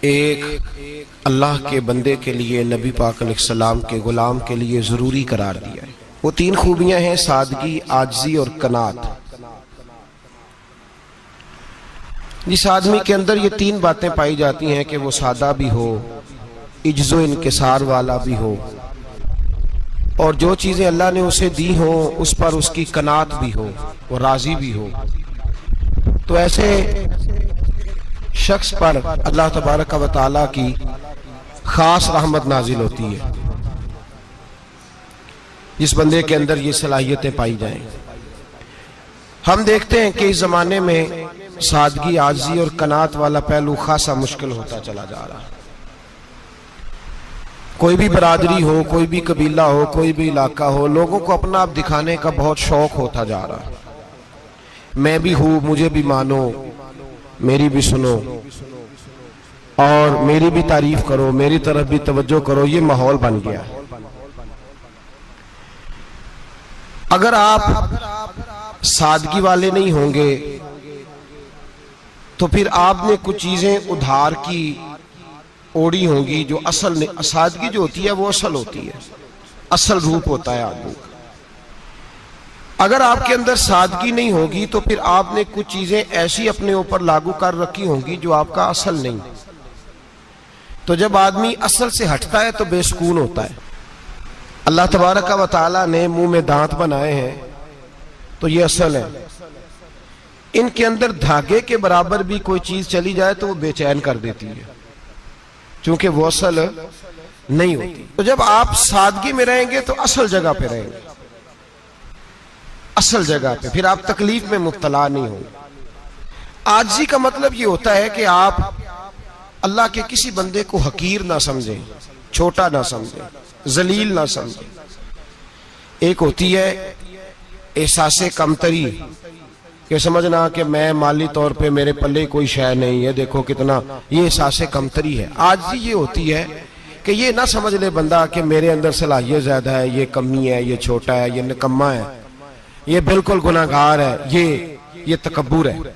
एक अल्लाह के बंदे के लिए, नबी पाक अलैहिस्सलाम के गुलाम के लिए ज़रूरी करार दिया है। वो तीन खूबियां हैं, सादगी, आजिज़ी और कनात। जिस आदमी के अंदर ये तीन बातें पाई जाती हैं कि वो सादा भी हो, इज्जो इनकिसार वाला भी हो, और जो चीज़ें अल्लाह ने उसे दी हो उस पर उसकी कनात भी हो, वो राजी भी हो, तो ऐसे शख्स पर अल्लाह तबारक व तआला की खास रहमत नाजिल होती है, जिस बंदे के अंदर ये सलाहियतें पाई जाएं। हम देखते हैं कि इस जमाने में सादगी, आजिज़ी और कनात वाला पहलू खासा मुश्किल होता चला जा रहा है। कोई भी बरादरी हो, कोई भी कबीला हो, कोई भी इलाका हो, लोगों को अपना आप दिखाने का बहुत शौक होता जा रहा है। मैं भी हूं, मुझे भी मानो, मेरी भी सुनो और मेरी भी तारीफ करो, मेरी तरफ भी तवज्जो करो, ये माहौल बन गया। अगर आप सादगी वाले नहीं होंगे तो फिर आपने कुछ चीजें उधार की ओढ़ी होंगी जो असल नहीं। सादगी जो होती है वो असल होती है, असल रूप होता है आदमी का। अगर आपके अंदर सादगी नहीं होगी तो फिर आपने कुछ चीजें ऐसी अपने ऊपर लागू कर रखी होंगी जो आपका असल नहीं। तो जब आदमी असल से हटता है तो बेसुकून होता है। अल्लाह तबारक व तआला ने मुंह में दांत बनाए हैं तो ये असल है। इनके अंदर धागे के बराबर भी कोई चीज चली जाए तो वो बेचैन कर देती है, क्योंकि वो असल नहीं होती। तो जब आप सादगी में रहेंगे तो असल जगह पे रहेंगे, असल जगह पे, फिर आप तकलीफ में मुब्तला नहीं होंगे। आजिज़ी का मतलब ये होता है कि आप अल्लाह के किसी बंदे को हकीर ना समझें, छोटा ना समझें, जलील ना समझें। एक होती है एहसासे कमतरी, कि समझना कि मैं माली तौर पे मेरे पल्ले कोई शय नहीं है, देखो कितना, ये एहसासे कमतरी है। आजिज़ी ये होती है कि ये ना समझ ले बंदा कि मेरे अंदर सलाहियत ज्यादा है, ये कमी है, ये छोटा है, ये निकम्मा है, ये बिल्कुल गुनाहगार है, ये तकब्बुर है।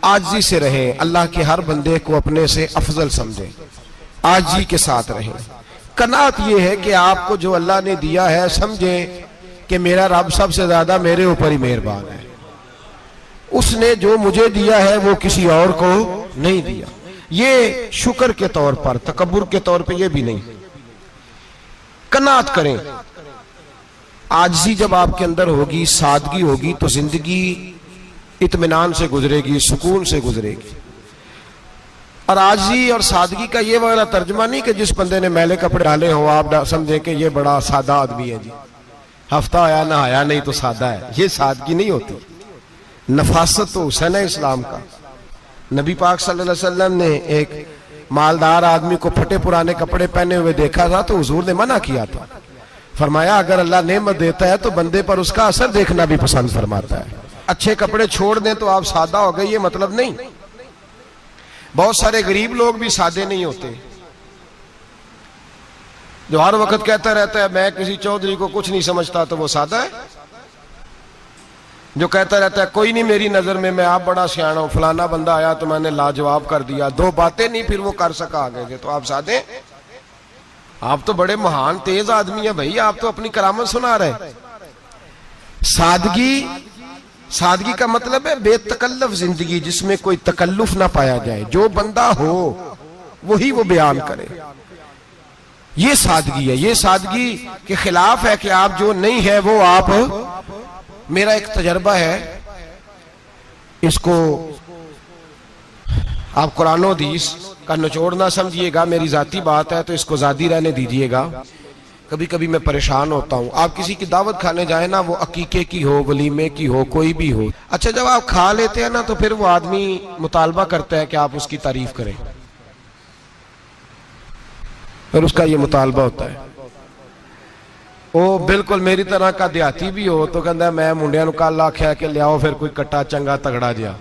आजिज़ी से रहे, अल्लाह के हर बंदे को अपने से अफजल समझे, आजिज़ी के साथ रहे। कनात ये है कि आपको जो अल्लाह ने दिया है समझे कि मेरा रब सबसे ज्यादा मेरे ऊपर ही मेहरबान है, उसने जो मुझे दिया है वो किसी और को नहीं दिया। ये शुक्र के तौर पर, तकब्बुर के तौर पे ये भी नहीं। कनात करें। आजिज़ी जब आपके अंदर होगी, सादगी होगी, तो जिंदगी इत्मीनान से गुजरेगी, सुकून से गुजरेगी। और आजिज़ी और सादगी का ये वाला तर्जुमा नहीं कि जिस बंदे ने मैले कपड़े डाले हो आप समझे कि ये बड़ा सादा आदमी है जी, हफ्ता आया ना आया नहीं तो सादा है। ये सादगी नहीं होती। नफासत तो हुसैन है इस्लाम का। नबी पाक सल्लल्लाहु अलैहि वसल्लम ने एक मालदार आदमी को फटे पुराने कपड़े पहने हुए देखा था तो हुजूर ने मना किया था। फरमाया अगर अल्लाह नेमत देता है तो बंदे पर उसका असर देखना भी पसंद फरमाता है। अच्छे कपड़े छोड़ दें तो आप सादा हो गए, ये मतलब नहीं। बहुत सारे गरीब लोग भी सादे नहीं होते, जो हर वक्त कहता रहता है मैं किसी चौधरी को कुछ नहीं समझता, तो वो सादा है। जो कहता रहता है कोई नहीं मेरी नजर में, मैं आप बड़ा सियाना हूं, फलाना बंदा आया तो मैंने लाजवाब कर दिया, दो बातें नहीं फिर वो कर सका आगे से, तो आप सादे? आप तो बड़े महान तेज आदमी है भाई, आप तो अपनी करामत सुना रहे। सादगी का मतलब है बेतकल्लफ जिंदगी, जिसमें कोई तकल्लुफ ना पाया जाए। जो बंदा हो वही वो बयान करे, ये सादगी है। ये सादगी के खिलाफ है कि आप जो नहीं है वो आप। मेरा एक तजर्बा है, इसको आप कुरान और हदीस का निचोड़ ना समझिएगा, मेरी जाती बात है तो इसको जादी रहने दीजिएगा। कभी कभी मैं परेशान होता हूँ। आप किसी की दावत खाने जाए ना, वो अकीके की हो, वलीमे की हो, कोई भी हो, अच्छा जब आप खा लेते हैं ना तो फिर वो आदमी मुतालबा करता है कि आप उसकी तारीफ करें, और उसका ये मुतालबा होता है। वो बिल्कुल मेरी तरह का देहाती भी हो तो कहता मैं मुंडिया नूं कल आख्या कि लियाओ फिर कोई कट्टा चंगा तगड़ा जिहा,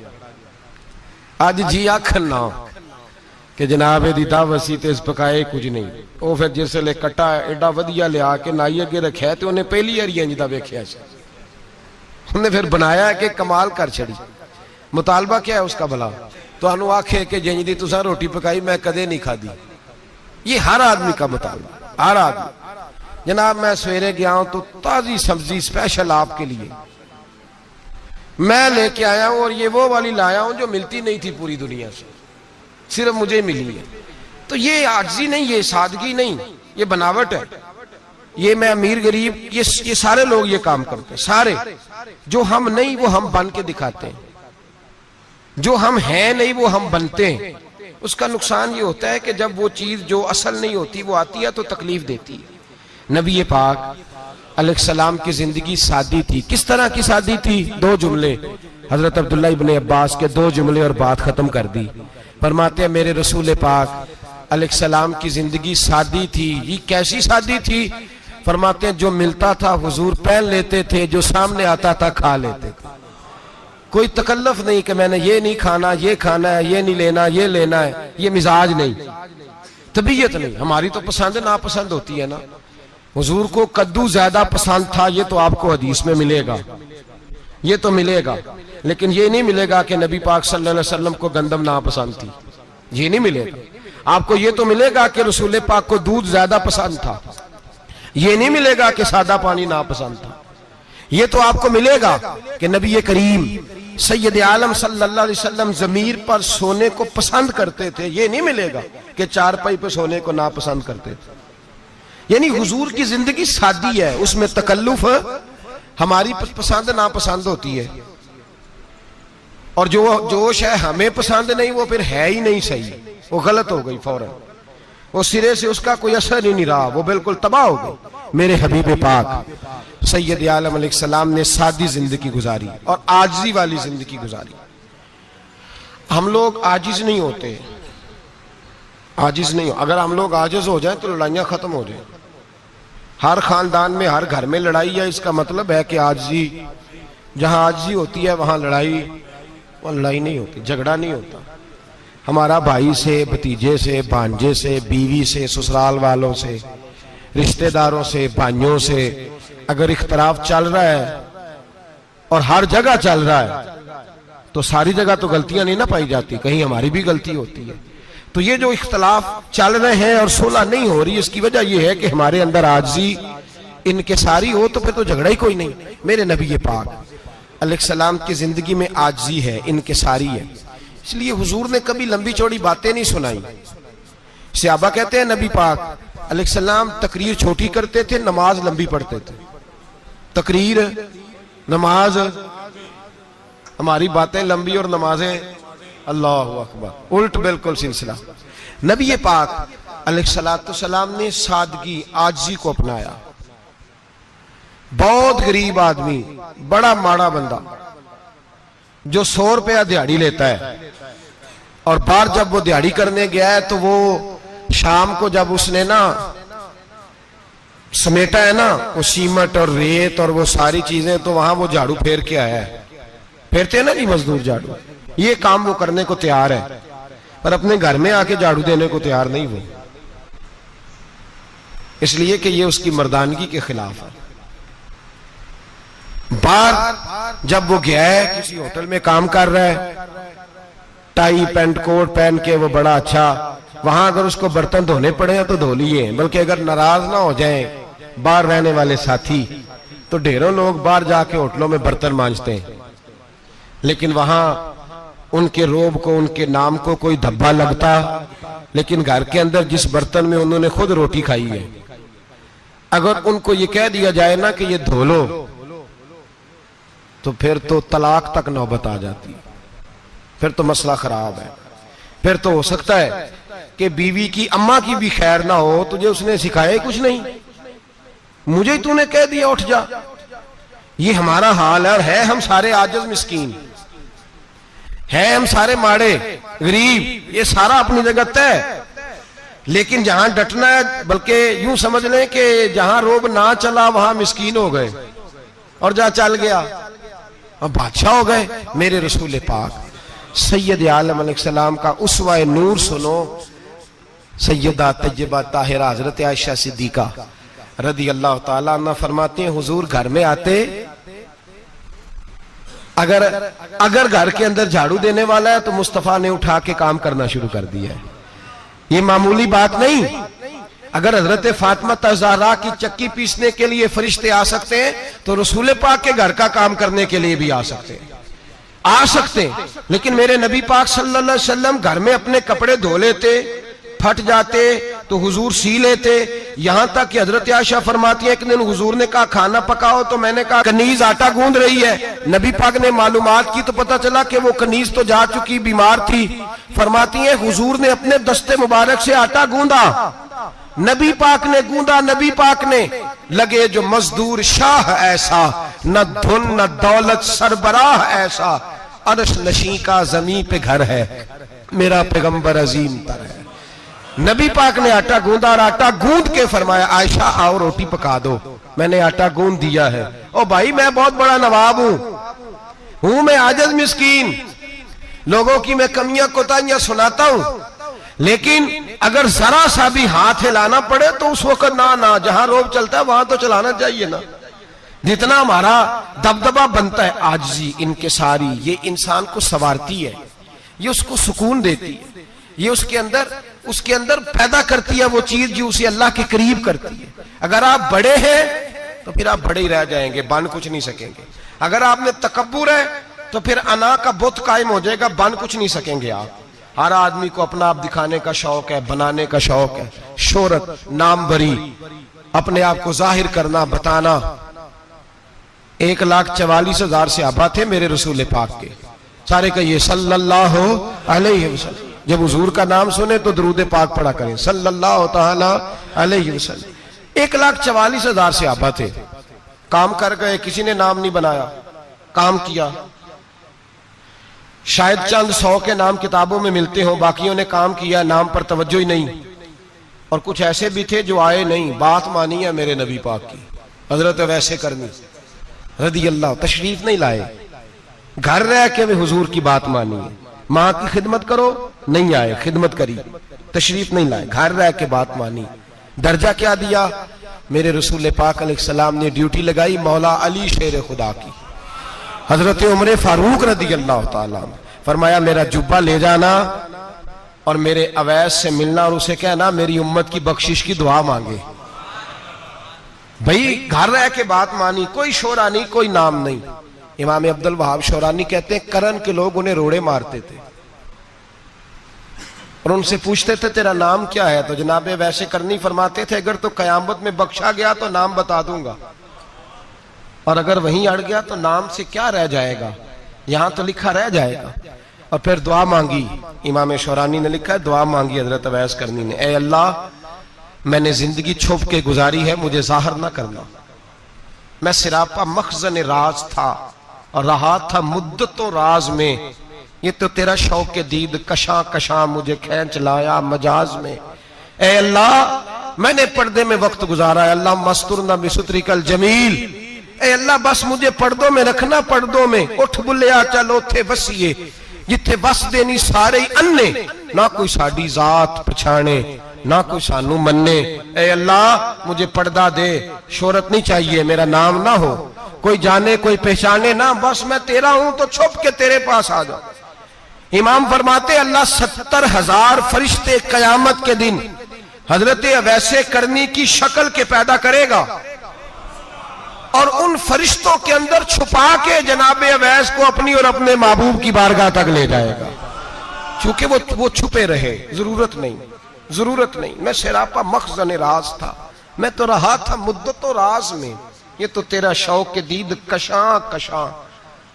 अज जी आखन ना कि जनाब एदी दावत सी ते इस पकाए कुछ नहीं। वो फिर जिसले कट्टा एडा वधिया लिया के नाई अगे रखिया तो उन्हें पहली बारी इंज दा वेख्या, उन्हें फिर बनाया कि कमाल कर छड़ी। मुतालबा क्या है उसका भला? तो आखे कि जिंज दी तुसां रोटी पकाई मैं कदे नहीं खादी। ये हर आदमी का मुताबिक, हर आदमी। जनाब मैं सवेरे गया हूं तो ताजी सब्जी स्पेशल आपके लिए मैं लेके आया हूं, और ये वो वाली लाया हूं जो मिलती नहीं थी पूरी दुनिया से, सिर्फ मुझे मिली है। तो ये आजिज़ी नहीं, ये सादगी नहीं, ये बनावट है। ये मैं अमीर गरीब ये सारे लोग ये काम करते हैं, सारे। जो हम नहीं वो हम बन के दिखाते हैं, जो हम हैं नहीं वो हम बनते हैं। उसका नुकसान ये होता है कि जब वो चीज जो असल नहीं होती वो आती है तो तकलीफ देती है। नबी पाक अलैहिस्सलाम की जिंदगी सादी थी। किस तरह की सादी थी? दो जुमले, हजरत अब्दुल्ला इब्ने अब्बास के दो जुमले और बात खत्म कर दी। फरमाते हैं मेरे रसूल पाक अलैहिस्सलाम की जिंदगी सादी थी। ये कैसी सादी थी? फरमाते हैं जो मिलता था हुजूर पहन लेते थे, जो सामने आता था खा लेते थे। कोई तकल्लुफ नहीं कि मैंने ये नहीं खाना, ये खाना है, ये नहीं लेना, ये लेना है। ये मिजाज नहीं, तबीयत नहीं। हमारी तो पसंद नापसंद होती है ना। हुजूर को कद्दू ज्यादा पसंद था, ये तो आपको हदीस में मिलेगा, ये तो मिलेगा। लेकिन ये नहीं मिलेगा कि नबी पाक सल्लल्लाहु अलैहि वसल्लम को गंदम नापसंद थी, ये नहीं मिलेगा। आपको ये तो मिलेगा कि रसूल पाक को दूध ज्यादा पसंद था, ये नहीं मिलेगा कि सादा पानी नापसंद था। ये तो आपको मिलेगा कि नबी करीम सैयद आलम सल्लल्लाहु अलैहि वसल्लम जमीर पर सोने को पसंद करते थे। ये नहीं मिलेगा कि चारपाई पर सोने को नापसंद करते थे। यानी हुजूर की जिंदगी सादी है, उसमें तकल्लुफ हमारी पसंद नापसंद होती है, और जो शय हमें पसंद नहीं वो फिर है ही नहीं सही, वो गलत हो गई फौरन, वो सिरे से उसका कोई असर ही नहीं रहा, वो बिल्कुल तबाह हो गई। मेरे हबीब पाक सैयद आलम अलैहिस्सलाम ने सादी जिंदगी गुजारी और आजिज़ी वाली जिंदगी गुजारी। हम लोग आजिज नहीं होते, आजिज नहीं हो। अगर हम लोग आजिज हो जाए तो लड़ाइयां खत्म हो जाए। हर खानदान में हर घर में लड़ाई है, इसका मतलब है कि आजिज़ी, जहां आजिज़ी होती है वहां लड़ाई, वो लड़ाई नहीं होती, झगड़ा नहीं होता। हमारा भाई से, भतीजे से, भांजे से, बीवी से, ससुराल वालों से, रिश्तेदारों से, भाइयों से अगर इख्तलाफ चल रहा है और हर जगह चल रहा है तो सारी जगह तो गलतियां नहीं ना पाई जाती, कहीं हमारी भी गलती होती है। तो ये जो इख्तलाफ चल रहे हैं और सुलह नहीं हो रही, इसकी वजह यह है कि हमारे अंदर आजिज़ी इनकिसारी हो, तो फिर तो झगड़ा ही कोई नहीं। मेरे नबी पाक अलैहिस्सलाम की जिंदगी में आजिज़ी है, इनकिसारी है। इसलिए हुजूर ने कभी लंबी चौड़ी बातें नहीं सुनाई। सहाबा कहते हैं नबी पाक अलैहिस्सलाम तकरीर छोटी करते थे, नमाज लंबी पढ़ते थे। तकरीर, नमाज, हमारी बातें लंबी और नमाजें अल्लाह अकबर, उल्ट बिल्कुल सिलसिला। नबी पाक अलैहिस्सलाम ने सादगी, आजिज़ी को अपनाया। बहुत गरीब आदमी, बड़ा माड़ा बंदा जो 100 रुपया दिहाड़ी लेता है, और बाहर जब वो दिहाड़ी करने गया है तो वो शाम को जब उसने ना समेटा है ना वो सीमेंट और रेत और वो सारी चीजें, तो वहां वो झाड़ू फेर के आया है। फेरते हैं ना जी मजदूर झाड़ू, ये काम वो करने को तैयार है, पर अपने घर में आके झाड़ू देने को तैयार नहीं वो, इसलिए कि ये उसकी मर्दानगी के खिलाफ है। बाहर जब वो गया है, किसी होटल में काम कर रहा है, टाई पैंट कोट पहन के वो बड़ा अच्छा, वहां अगर उसको बर्तन धोने पड़े तो धो लिए, बल्कि अगर नाराज ना हो जाए बाहर रहने वाले साथी, तो ढेरों लोग बाहर जाके होटलों में बर्तन मांजते हैं, लेकिन वहां उनके रोब को, उनके नाम को कोई धब्बा लगता, लेकिन घर के अंदर जिस बर्तन में उन्होंने खुद रोटी खाई है, अगर उनको ये कह दिया जाए ना कि ये धो लो, तो फिर तो तलाक तक नौबत आ जाती, फिर तो मसला खराब है। फिर तो हो सकता है कि बीवी की अम्मा की भी खैर ना हो, तुझे उसने सिखाया ही कुछ नहीं, मुझे ही तूने कह दिया उठ जा। ये हमारा हाल है हम सारे आजिज़ मिस्कीन है, हम सारे माड़े गरीब, ये सारा अपनी जगह तय। लेकिन जहां डटना है, बल्कि यूं समझ लें कि जहां रोब ना चला वहां मिस्कीन हो गए, और जहां चल गया अब बादशाह हो गए। मेरे रसूल पाक सैयद आलम अलैहिस्सलाम का उसवा नूर सुनो, सैयदा तय्यबा ताहिरा हजरत आयशा सिद्दीका रदी अल्लाह ताला अन्हा फरमाती हैं, हुजूर घर में आते अगर घर के अंदर झाड़ू देने वाला है तो मुस्तफा ने उठा के काम करना शुरू कर दिया है। ये मामूली बात नहीं। अगर हजरत फातिमा ज़हरा की चक्की पीसने के लिए फरिश्ते आ सकते हैं तो रसूल पाक के घर का काम करने के लिए भी आ सकते हैं, आ सकते हैं। लेकिन मेरे नबी पाक सल्लल्लाहु अलैहि वसल्लम घर में अपने कपड़े धो लेते, फट जाते तो हुजूर सी लेते। यहां तक कि हजरत आयशा फरमाती है एक दिन हुजूर ने कहा खाना पकाओ, तो मैंने कहा कनीज आटा गूंद रही है। नबी पाक ने मालूमात की तो पता चला कि वो कनीज तो जा चुकी, बीमार थी। फरमाती है हुजूर ने अपने दस्ते मुबारक से आटा गूंदा, नबी पाक ने गूंदा, नबी पाक ने। लगे जो मजदूर शाह ऐसा, न धुन न दौलत सरबराह ऐसा, अरश नशी का जमी पे घर है, मेरा पैगंबर अजीम तर है। नबी पाक ने आटा गूंदा और आटा गूंद के फरमाया आयशा आओ रोटी पका दो। मैंने आटा गूंद दिया है। ओ भाई मैं बहुत बड़ा नवाब हूं मैं आजिज मिस्कीन, लोगों की मैं कमियां कोताहियां सुनाता हूं, लेकिन अगर जरा सा भी हाथ हिलाना पड़े तो उस वक्त ना जहां रोब चलता है वहां तो चलाना चाहिए ना। जितना हमारा दबदबा बनता है आजिज़ी इनकिसारी, ये इंसान को संवारती है, ये उसको सुकून देती है, ये उसके अंदर पैदा करती है वो चीज जो उसे अल्लाह के करीब करती है। अगर आप बड़े हैं तो फिर आप बड़े ही रह जाएंगे, बन कुछ नहीं सकेंगे। अगर आप में तकब्बुर है तो फिर अना का बुत कायम हो जाएगा, बन कुछ नहीं सकेंगे आप। हर आदमी को अपना आप दिखाने का शौक है, बनाने का शौक है, शोहरत, नाम भरी, अपने आप को जाहिर करना, बताना। 1,44,000 सहाबा थे मेरे रसूल पाक के, सारे कहिए सल्लल्लाहु अलैहि वसल्लम। जब हुजूर का नाम सुने तो दरूद पाक पढ़ा करें सल्लल्लाहु तआला अलैहि वसल्लम। 1,44,000 सहाबा थे, काम कर गए, किसी ने नाम नहीं बनाया, काम किया। शायद चंद 100 के नाम किताबों में मिलते हो, बाकियों ने काम किया, नाम पर तवज्जो ही नहीं। और कुछ ऐसे भी थे जो आए नहीं, बात मानी है मेरे नबी पाक की। हजरत वैसे करनी रदी अल्लाह, तशरीफ नहीं लाए, घर रह के वे हुजूर की बात मानी है। माँ की खिदमत करो, नहीं आए, खिदमत करी, तशरीफ नहीं लाए, घर रह के बात मानी। दर्जा क्या दिया? मेरे रसूल पाक अलैहिस्सलाम ने ड्यूटी लगाई मौला अली शेर खुदा की, हजरत उमर फारूक रदी अल्लाह ताला, फरमाया मेरा जुब्बा ले जाना और मेरे अवैस से मिलना और उसे कहना मेरी उम्मत की बख्शिश की दुआ मांगे। भाई घर रह के बात मानी, कोई शोरा नहीं, कोई नाम नहीं। इमाम अब्दुल वहाब शौरानी कहते हैं करन के लोग उन्हें रोड़े मारते थे और उनसे पूछते थे तेरा नाम क्या है, तो जनाबे वैसे करनी फरमाते थे अगर तो कयामत में बख्शा गया तो नाम बता दूंगा, और अगर वहीं अड़ गया तो नाम से क्या रह जाएगा, यहां तो लिखा रह जाएगा। और फिर दुआ मांगी, इमाम शौरानी ने लिखा है दुआ मांगी हजरत अवैस करनी ने, ए अल्लाह मैंने जिंदगी छुप के गुजारी है, मुझे जाहिर ना करना। मैं सिरापा मखजन राज था और रहा था मुद्दतों राज में, ये तो तेरा शौक के दीद कशा कशा मुझे खींच लाया मजाज में। ए अल्लाह मैंने पर्दे में वक्त गुजारा है, अल्लाह मस्तुरना बिसुत्रिकल जमील, ए अल्लाह बस मुझे पर्दों में रखना, पर्दों में। उठ बुलिया चलो थे बसिए जिथे बस देनी सारे ही अन्ने, ना कोई साड़ी जात पछाणे ना कोई सानू मन्ने। ए अल्लाह मुझे पर्दा दे, शोहरत नहीं चाहिए, मेरा नाम ना हो, कोई जाने कोई पहचाने ना, बस मैं तेरा हूं तो छुप के तेरे पास आ जाओ। इमाम फरमाते अल्लाह 70,000 फरिश्ते कयामत के दिन हजरत वैसे करनी की शक्ल के पैदा करेगा और उन फरिश्तों के अंदर छुपा के जनाबे अवैस को अपनी और अपने महबूब की बारगाह तक ले जाएगा, क्योंकि वो छुपे रहे, जरूरत नहीं। मैं सिरापा मखजन राज था, मैं तो रहा था मुद्दतों राज में, ये तो तेरा शौक के दीद कशा कशा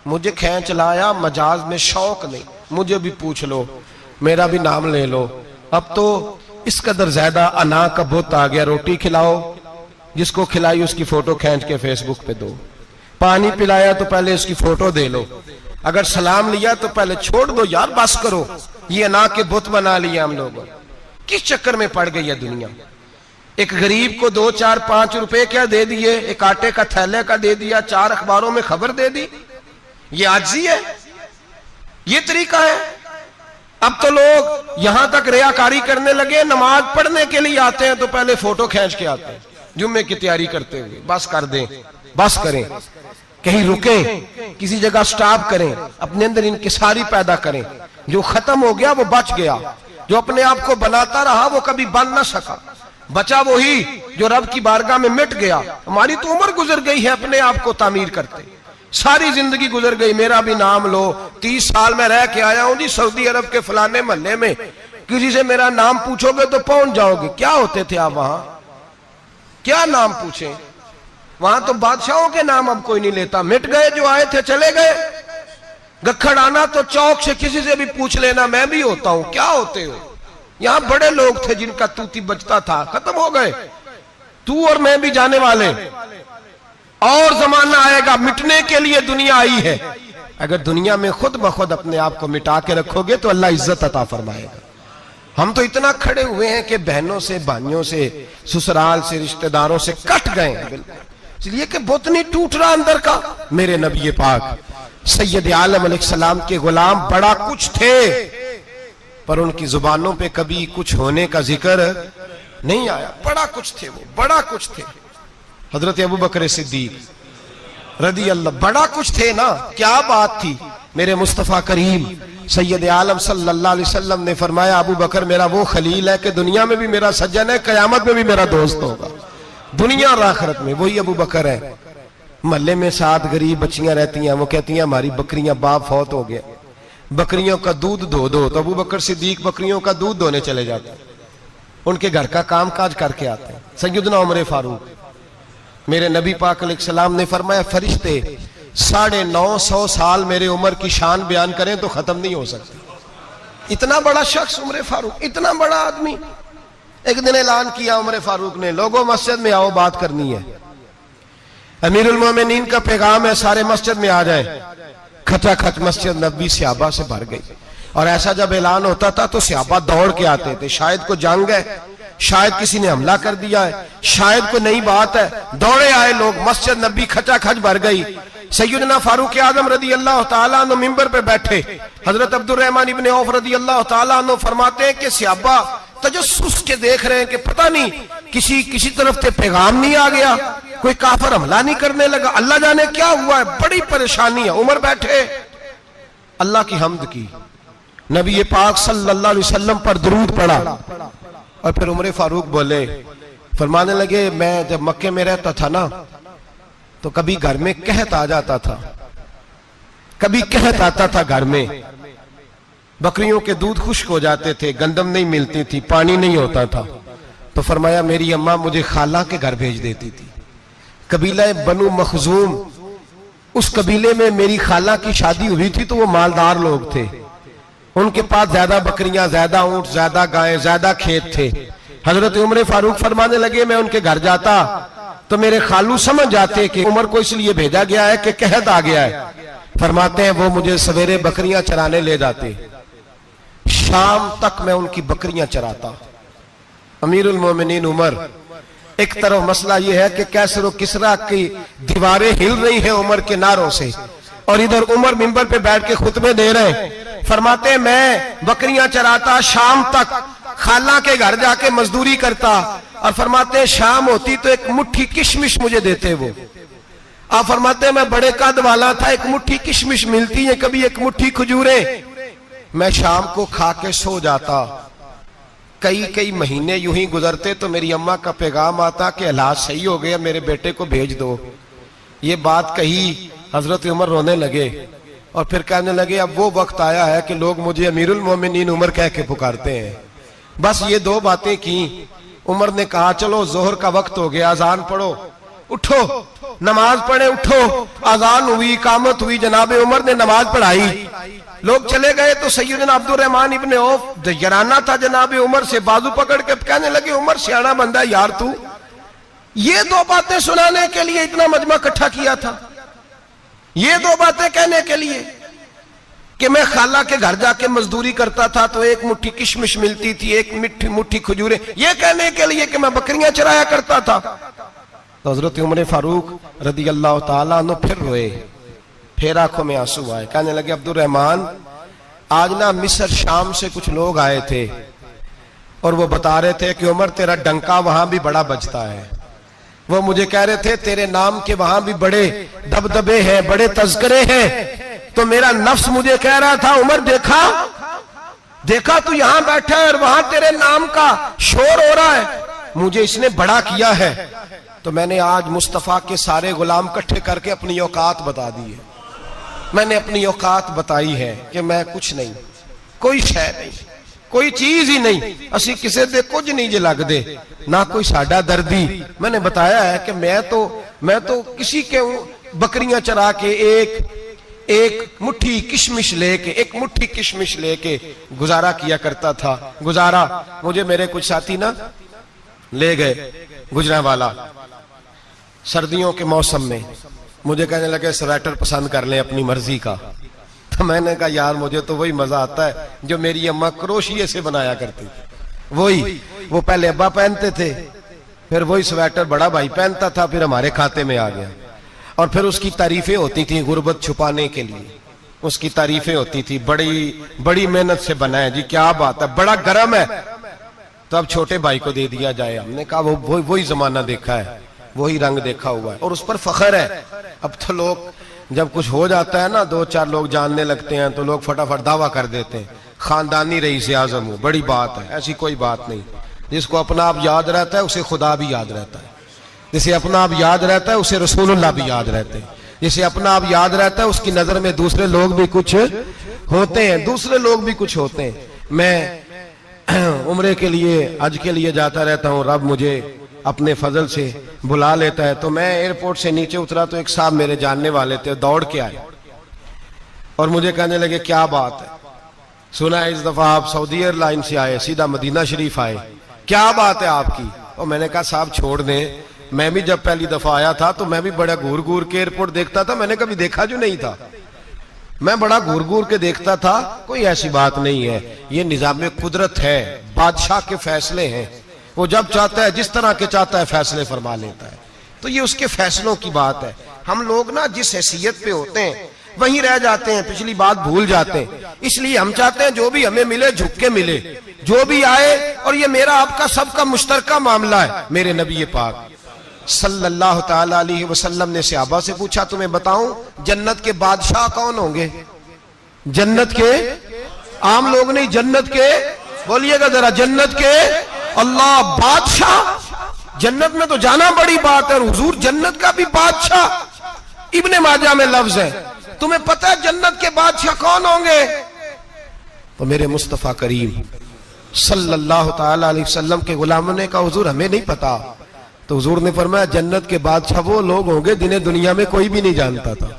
मुझे खींच लाया मजाज में, शौक नहीं। मुझे भी पूछ लो, मेरा भी नाम ले लो। अब तो इस कदर ज्यादा अना का बुत आ गया, रोटी खिलाओ, जिसको खिलाई उसकी फोटो खींच के फेसबुक पे दो, पानी पिलाया तो पहले उसकी फोटो दे लो, अगर सलाम लिया तो पहले छोड़ दो यार, बस करो। ये अना के बुत बना लिया हम लोगों, किस चक्कर में पड़ गई है दुनिया। एक गरीब को 2, 4, 5 रुपए क्या दे दिए, एक आटे का थैले का दे दिया, 4 अखबारों में खबर दे दी, ये आजी है, ये तरीका है। अब तो लोग यहां तक रियाकारी करने लगे, नमाज पढ़ने के लिए आते हैं तो पहले फोटो खींच के आते हैं, जुम्मे की तैयारी करते हुए। बस कर दें, बस करें। कहीं रुके, किसी जगह स्टॉप करें, अपने अंदर इंकिसारी पैदा करें। जो खत्म हो गया वो बच गया, जो अपने आप को बनाता रहा वो कभी बन ना सका। बचा वही जो रब की बारगाह में मिट गया। हमारी तो उम्र गुजर गई है अपने आप को तामीर करते, सारी जिंदगी गुजर गई। मेरा भी नाम लो, 30 साल में रह के आया हूं जी सऊदी अरब के फलाने मोहल्ले में, किसी से मेरा नाम पूछोगे तो पहुंच जाओगे। क्या होते थे आप वहां, क्या नाम पूछे? वहां तो बादशाहों के नाम अब कोई नहीं लेता, मिट गए, जो आए थे चले गए। गखड़ आना तो चौक से किसी से भी पूछ लेना, मैं भी होता हूं, क्या होते हो? यहां बड़े लोग थे जिनका तूती बचता था, खत्म हो गए। तू और मैं भी जाने वाले, और जमाना आएगा, मिटने के लिए दुनिया आई है। अगर दुनिया में खुद ब खुद अपने आप को मिटा के रखोगे तो अल्लाह इज्जत अता फरमाएगा। हम तो इतना खड़े हुए हैं कि बहनों से, भाइयों से, ससुराल से, रिश्तेदारों से कट गए हैं बिल्कुल, इसलिए कि बुत नहीं टूट रहा अंदर का। मेरे नबी पाक सैयद आलम अलैहिस्सलाम के गुलाम बड़ा कुछ थे, पर उनकी जुबानों पे कभी कुछ होने का जिक्र नहीं आया। बड़ा कुछ थे वो, बड़ा कुछ थे। हजरत अबू बकर सिद्दीक रदी अल्लाह, बड़ा कुछ थे ना, क्या बात थी। मेरे मुस्तफा करीम सैयद आलम सल्लल्लाहु अलैहि वसल्लम ने फरमाया, अबू बकर मेरा वो खलील है कि दुनिया में भी मेरा सज्जन है, कयामत में भी मेरा दोस्त होगा, दुनिया और आखिरत में। वही अबू बकर है। मोहल्ले में 7 गरीब बच्चियां रहती हैं, वो कहती हैं हमारी बकरियां, बाप फौत हो गया, बकरियों का दूध धो दो। तो अबू बकर सिद्दीक बकरियों का दूध धोने चले जाते हैं, उनके घर का काम काज करके आते हैं। सैयदना उमर फारूक, मेरे नबी पाक अलैहिस्सलाम ने फरमाया, फरिश्ते 950 साल मेरे उम्र की शान बयान करें तो खत्म नहीं हो सकती। इतना बड़ा शख्स उमर फारूक, इतना बड़ा आदमी। एक दिन ऐलान किया उमर फारूक ने, लोगों मस्जिद में आओ, बात करनी है। अमीरुल मोमिनीन का पैगाम है, सारे मस्जिद में आ जाए। खचाखच मस्जिद नबी सहाबा से भर गई। और ऐसा जब ऐलान होता था तो सहाबा दौड़ के आते थे, शायद को जंग है, शायद किसी ने हमला कर दिया है, शायद कोई नई बात है। दौड़े आए लोग, मस्जिद नबी खचाखच भर गई। सैयदना फारूक आजम रदी अल्लाह तआला अन्हु मिंबर पे बैठे। हजरत अब्दुर रहमान इब्ने औफ रदी अल्लाह तआला अन्हु फरमाते हैं कि सहाबा तजस्सुस के देख रहे हैं कि पता नहीं किसी तरफ से पैगाम नहीं आ गया, कोई काफिर हमला नहीं करने लगा, अल्लाह जाने क्या हुआ है, बड़ी परेशानी है। उमर बैठे, अल्लाह की हम्द की, नबी पाक सल्लल्लाहु अलैहि वसल्लम पर दुरूद पढ़ा, और फिर उमर फारूक बोले, फरमाने लगे, मैं जब मक्के में रहता था ना तो कभी घर में कहत आ जाता था, कभी कहत आता था घर में, बकरियों के दूध खुश्क हो जाते थे, गंदम नहीं मिलती थी, पानी नहीं होता था। तो फरमाया मेरी अम्मा मुझे खाला के घर भेज देती थी। कबीला बनु मखजूम, उस कबीले में मेरी खाला की शादी हुई थी तो वो मालदार लोग थे, उनके पास ज्यादा बकरियां, ज्यादा ऊंट, ज्यादा गायें, ज्यादा खेत थे। हजरत उमर फारूक फरमाने लगे, मैं उनके घर जाता तो मेरे खालू समझ जाते कि उमर को इसलिए भेजा गया है कि कहत आ गया है। फरमाते हैं वो मुझे सवेरे बकरियां चराने ले जाते, शाम तक मैं उनकी बकरियां चराता। अमीरुल मोमिनीन उमर, एक तरफ मसला यह है कि कैसर और किसरा की दीवारें हिल रही हैं उमर के नारों से, और इधर उमर मिंबर पे बैठ के खुतबे दे रहे हैं। फरमाते हैं मैं बकरियां चराता, शाम तक खाला के घर जाके मजदूरी करता, और फरमाते हैं शाम होती तो एक मुट्ठी किशमिश मुझे देते वो। आप फरमाते हैं मैं बड़े कद वाला था, एक मुट्ठी किशमिश मिलती है, कभी एक मुट्ठी खजूरें, मैं शाम को खा के सो जाता। कई महीने यूं ही गुजरते तो मेरी अम्मा का पैगाम आता कि हालात सही हो गया, मेरे बेटे को भेज दो। ये बात कही, हजरत उमर रोने लगे और फिर कहने लगे अब वो वक्त आया है कि लोग मुझे अमीरुल मोमिनीन उमर कह के पुकारते हैं। बस ये 2 बातें की। उमर ने कहा चलो जोहर का वक्त हो गया, अजान पढ़ो, उठो नमाज पढ़े, उठो। अजान हुई, इकामत हुई, जनाब उमर ने नमाज पढ़ाई, लोग चले गए तो सैयदना अब्दुर रहमान इब्ने औफ जराना था जनाब उमर से, बाजू पकड़ के कहने लगे उमर सियाना बंदा यार, तू ये 2 बातें सुनाने के लिए इतना मजमा इकट्ठा किया था, ये 2 बातें कहने के लिए कि मैं खाला के घर जाके मजदूरी करता था तो एक मुट्ठी किशमिश मिलती थी, एक मुट्ठी खजूरें, ये कहने के लिए कि मैं बकरियां चराया करता था। तो हजरत उमर फारूक रदी अल्लाह तआला अन्हु फिर रोए, फिर आंखों में आंसू आए। कहने लगे अब्दुर रहमान, आज ना मिस्र शाम से कुछ लोग आए थे और वो बता रहे थे कि उमर तेरा डंका वहां भी बड़ा बजता है, वो मुझे कह रहे थे तेरे नाम के वहां भी बड़े दबदबे हैं, बड़े तज़किरे हैं। तो मेरा नफ्स मुझे कह रहा था उमर देखा देखा तू यहां बैठा है और वहां तेरे नाम का शोर हो रहा है, मुझे इसने बड़ा किया है। तो मैंने आज मुस्तफा के सारे गुलाम इकट्ठे करके अपनी औकात बता दी है। मैंने अपनी औकात बताई है कि मैं कुछ नहीं, कोई शय नहीं, कोई चीज ही नहीं, असी किसी दे कुछ नहीं जे लगदे, ना कोई साडा दर्दी। मैंने बताया है कि मैं तो किसी के बकरियां चरा के एक मुट्ठी किशमिश लेके गुजारा किया करता था। गुजारा मुझे मेरे कुछ साथी ना ले गए गुजरांवाला सर्दियों के मौसम में, मुझे कहने लगे स्वेटर पसंद कर लें अपनी मर्जी का। तो मैंने कहा यार मुझे तो वही मजा आता है जो मेरी अम्मा क्रोशिये से बनाया करती थी, वो पहले अब्बा पहनते थे, फिर वही स्वेटर बड़ा भाई पहनता था, फिर हमारे खाते में आ गया। और फिर उसकी तारीफें होती थी गुर्बत छुपाने के लिए, उसकी तारीफें होती थी, बड़ी मेहनत से बना है जी, क्या बात है, बड़ा गर्म है, तो अब छोटे भाई को दे दिया जाए। हमने कहा वही जमाना देखा है, वही रंग देखा हुआ है और उस पर फख्र है। अब तो लोग जब कुछ हो जाता है ना, 2-4 लोग जानने लगते हैं तो लोग फटाफट दावा कर देते हैं खानदानी रईस आजम हूं, बड़ी बात है। ऐसी कोई बात नहीं, जिसको अपना आप याद रहता है उसे खुदा भी याद रहता है, जिसे अपना आप याद रहता है उसे रसूलुल्लाह भी याद रहते हैं, जिसे अपना आप याद रहता है उसकी नजर में दूसरे लोग भी कुछ होते हैं। मैं उम्रे के लिए, हज के लिए जाता रहता हूँ, रब मुझे अपने फजल से बुला लेता है। तो मैं एयरपोर्ट से नीचे उतरा तो एक साहब मेरे जानने वाले थे, दौड़ के आए और मुझे कहने लगे क्या बात है, सुना है इस दफा आप सऊदी एयरलाइन से आए, सीधा मदीना शरीफ आए, क्या बात है आपकी। और मैंने कहा साहब छोड़ दें, मैं भी जब पहली दफा आया था तो मैं भी बड़ा घूर घूर के एयरपोर्ट देखता था, मैंने कभी देखा जो नहीं था, मैं बड़ा घूर घूर के देखता था, कोई ऐसी बात नहीं है, ये निजाम कुदरत है, बादशाह के फैसले हैं, वो जब चाहता है जिस तरह के चाहता है फैसले फरमा लेता है, तो ये उसके फैसलों की बात है। हम लोग ना जिस हैसियत पे होते हैं वहीं रह जाते हैं, पिछली बात भूल जाते हैं। इसलिए हम चाहते हैं जो भी हमें मिले झुक के मिले, जो भी आए, और ये मेरा आपका सबका मुश्तरका मामला है। मेरे नबी पाक सल्लल्लाहु ताला अलैहि वसल्लम ने सहाबा से पूछा तुम्हें बताऊं जन्नत के बादशाह कौन होंगे? जन्नत के आम लोग नहीं, जन्नत के, बोलिएगा जरा, जन्नत के अल्लाह बादशाह। जन्नत में तो जाना बड़ी बात है, हुजूर जन्नत का भी बादशाह। इब्ने माजा में लफ्ज है, तुम्हें पता है जन्नत के बादशाह कौन होंगे? तो मेरे मुस्तफा करीम सल्लल्लाहु ताला अलैहि वसल्लम के गुलामों ने कहा हुजूर हमें नहीं पता। तो हुजूर ने फरमाया जन्नत के बादशाह वो लोग होंगे जिन्हें दुनिया में कोई भी नहीं जानता था,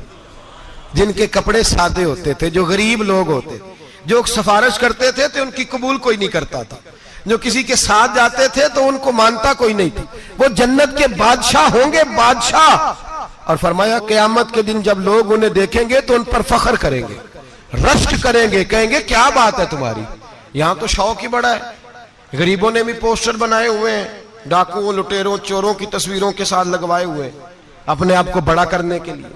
जिनके कपड़े सादे होते थे, जो गरीब लोग होते, जो सिफारिश करते थे तो उनकी कबूल कोई नहीं करता था, जो किसी के साथ जाते थे तो उनको मानता कोई नहीं था, वो जन्नत के बादशाह होंगे, बादशाह। और फरमाया क़यामत के दिन जब लोग उन्हें देखेंगे तो उन पर फख्र करेंगे, रश्क करेंगे, कहेंगे क्या बात है तुम्हारी, यहां तो शौक ही बड़ा है। गरीबों ने भी पोस्टर बनाए हुए हैं, डाकुओं, लुटेरों, चोरों की तस्वीरों के साथ लगवाए हुए, अपने आप को बड़ा करने के लिए।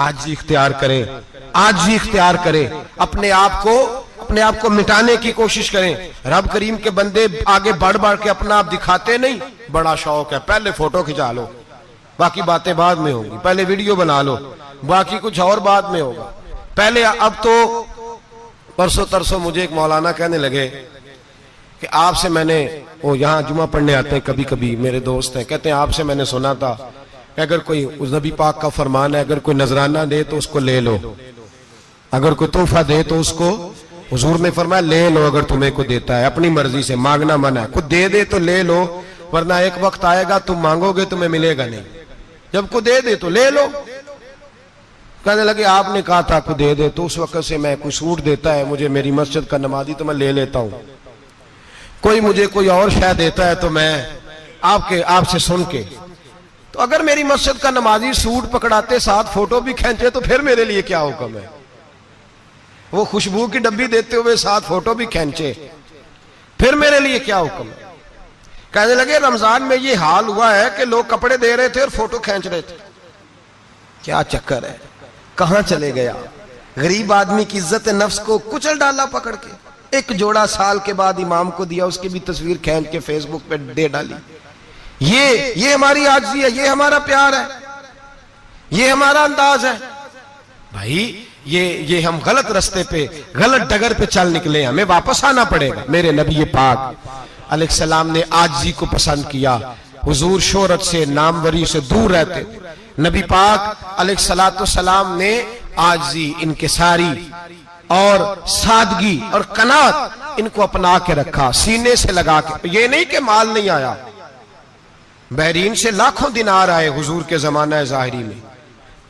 आजी इख्तियार करें, आजी इख्तियार करें, अपने आप को मिटाने की कोशिश करें। रब करीम के बंदे आगे बढ़ बढ़ के अपना आप दिखाते नहीं, बड़ा शौक है, पहले फोटो खिंचा लो, बाकी बातें बाद में होंगी, पहले वीडियो बना लो, बाकी कुछ और बाद में होगा। पहले अब तो परसों तरसों मुझे एक मौलाना कहने लगे कि आपसे मैंने, वो यहाँ जुमा पढ़ने आते हैं कभी कभी, मेरे दोस्त हैं, कहते हैं आपसे मैंने सुना था कि अगर कोई, उस नबी पाक का फरमान है, अगर कोई नजराना दे तो उसको ले लो, अगर कोई तोहफा दे तो उसको, हुजूर ने फरमाया ले लो अगर तुम्हें को देता है, अपनी मर्जी से, मांगना मना है, खुद दे तो ले लो, वरना एक वक्त आएगा तुम मांगोगे तुम्हें मिलेगा नहीं, जब को दे तो ले लो। कहने लगे आपने कहा था को दे तो उस वक्त से मैं, कोई सूट देता है मुझे मेरी मस्जिद का नमाजी तो मैं ले लेता हूं, कोई मुझे कोई और शय देता है तो मैं आपसे सुन के, तो अगर मेरी मस्जिद का नमाजी सूट पकड़ाते साथ फोटो भी खींचे तो फिर मेरे लिए क्या हुक्म है? वो खुशबू की डब्बी देते हुए साथ फोटो भी खींचे, फिर मेरे लिए क्या हुक्म है? कहने लगे रमजान में ये हाल हुआ है कि लोग कपड़े दे रहे थे और फोटो खींच रहे थे, क्या चक्कर है, कहां चले गया? गरीब आदमी की इज्जत नफ्स को कुचल डाला पकड़ के। एक जोड़ा साल के बाद इमाम को दिया, उसकी भी तस्वीर खींच के फेसबुक पे दे डाली। ये हमारी आजिज़ी है, ये हमारा प्यार है, ये हमारा अंदाज है। भाई ये हम गलत रास्ते पे, गलत डगर पे चल निकले, हमें वापस आना पड़ेगा। मेरे नबी पाक अलैहिस्सलाम ने आजिज़ी को पसंद किया। हुजूर शोहरत से, नामवरी से दूर रहते। नबी पाक अलैहिस्सलाम ने आजिज़ी, इनकिसारी और सादगी और कनात इनको अपना के रखा, सीने से लगा के। ये नहीं कि माल नहीं आया, बहरीन से लाखों दिनार आए हुजूर के जमाना ज़ाहिरी में।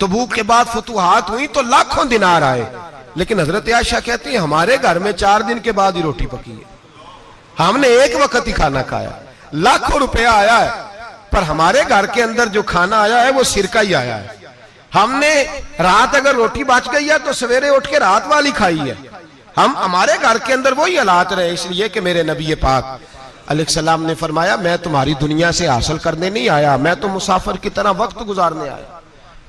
तबूक के बाद फतूहात हुई तो लाखों दिनार आए, लेकिन हजरत आयशा कहती है हमारे घर में 4 दिन के बाद ही रोटी पकी है, हमने एक वक्त ही खाना खाया। लाखों रुपया आया है, पर हमारे घर के अंदर जो खाना आया है वो सिरका ही आया है। हमने रात अगर रोटी बच गई है तो सवेरे उठ के रात वाली खाई है। हमारे घर के अंदर वही हालात रहे, इसलिए कि मेरे नबी पाक अलैहिस्सलाम ने फरमाया मैं तुम्हारी दुनिया से हासिल करने नहीं आया, मैं तो मुसाफिर की तरह वक्त गुजारने आया।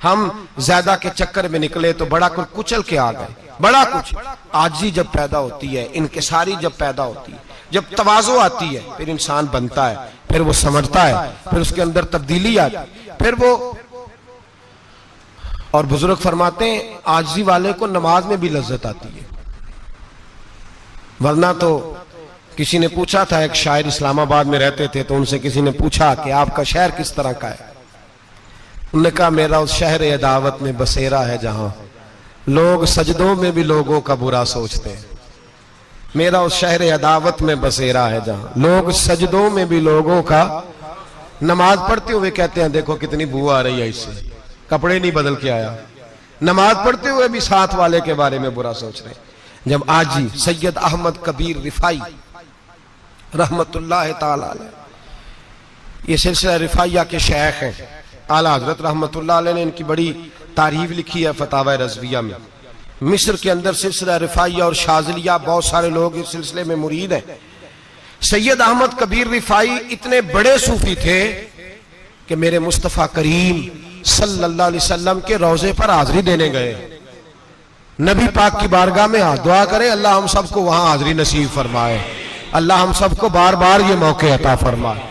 हम ज्यादा के चक्कर में निकले तो बड़ा कुछ कुचल के आ गए। बड़ा कुछ आजिज़ी जब पैदा होती है, इनकिसारी जब पैदा होती है, जब तवाज़ु आती है, फिर इंसान बनता है, फिर वो समझता है, फिर उसके अंदर तब्दीली आती है, फिर वो। और बुजुर्ग फरमाते हैं आजिज़ी वाले को नमाज में भी लज्जत आती है, वरना तो किसी ने पूछा था, एक शायर इस्लामाबाद में रहते थे, तो उनसे किसी ने पूछा कि आपका शहर किस तरह का है। उन्होंने कहा मेरा उस शहर अदावत में बसेरा है जहां लोग सजदों में भी लोगों का बुरा सोचते हैं। मेरा उस शहर अदावत में बसेरा है जहां लोग सजदों में भी लोगों का, नमाज पढ़ते हुए कहते हैं देखो कितनी बू आ रही है इससे, कपड़े नहीं बदल के आया, नमाज पढ़ते हुए भी साथ वाले के बारे में बुरा सोच रहे। जब आजी सैयद अहमद कबीर रिफाई रहमतुल्लाह ताला अलैह, ये सिलसिला रिफाइया के शेख हैं, आला हजरत रहमतुल्लाह अलैह ने इनकी बड़ी तारीफ लिखी है फतावा रज़विया में। मिस्र के अंदर सिलसिला रिफाइया और शाज़िलिया, बहुत सारे लोग इस सिलसिले में मुरीद हैं। सैयद अहमद कबीर रिफाई इतने बड़े सूफी थे कि मेरे मुस्तफ़ा करीम सल्लल्लाहु अलैहि वसल्लम के रोजे पर हाजिरी देने गए। नबी पाक की बारगाह में हाथ दुआ करें, अल्लाह हम सबको वहां हाजिरी नसीब फरमाए, अल्लाह हम सबको बार बार ये मौके अता फरमाए।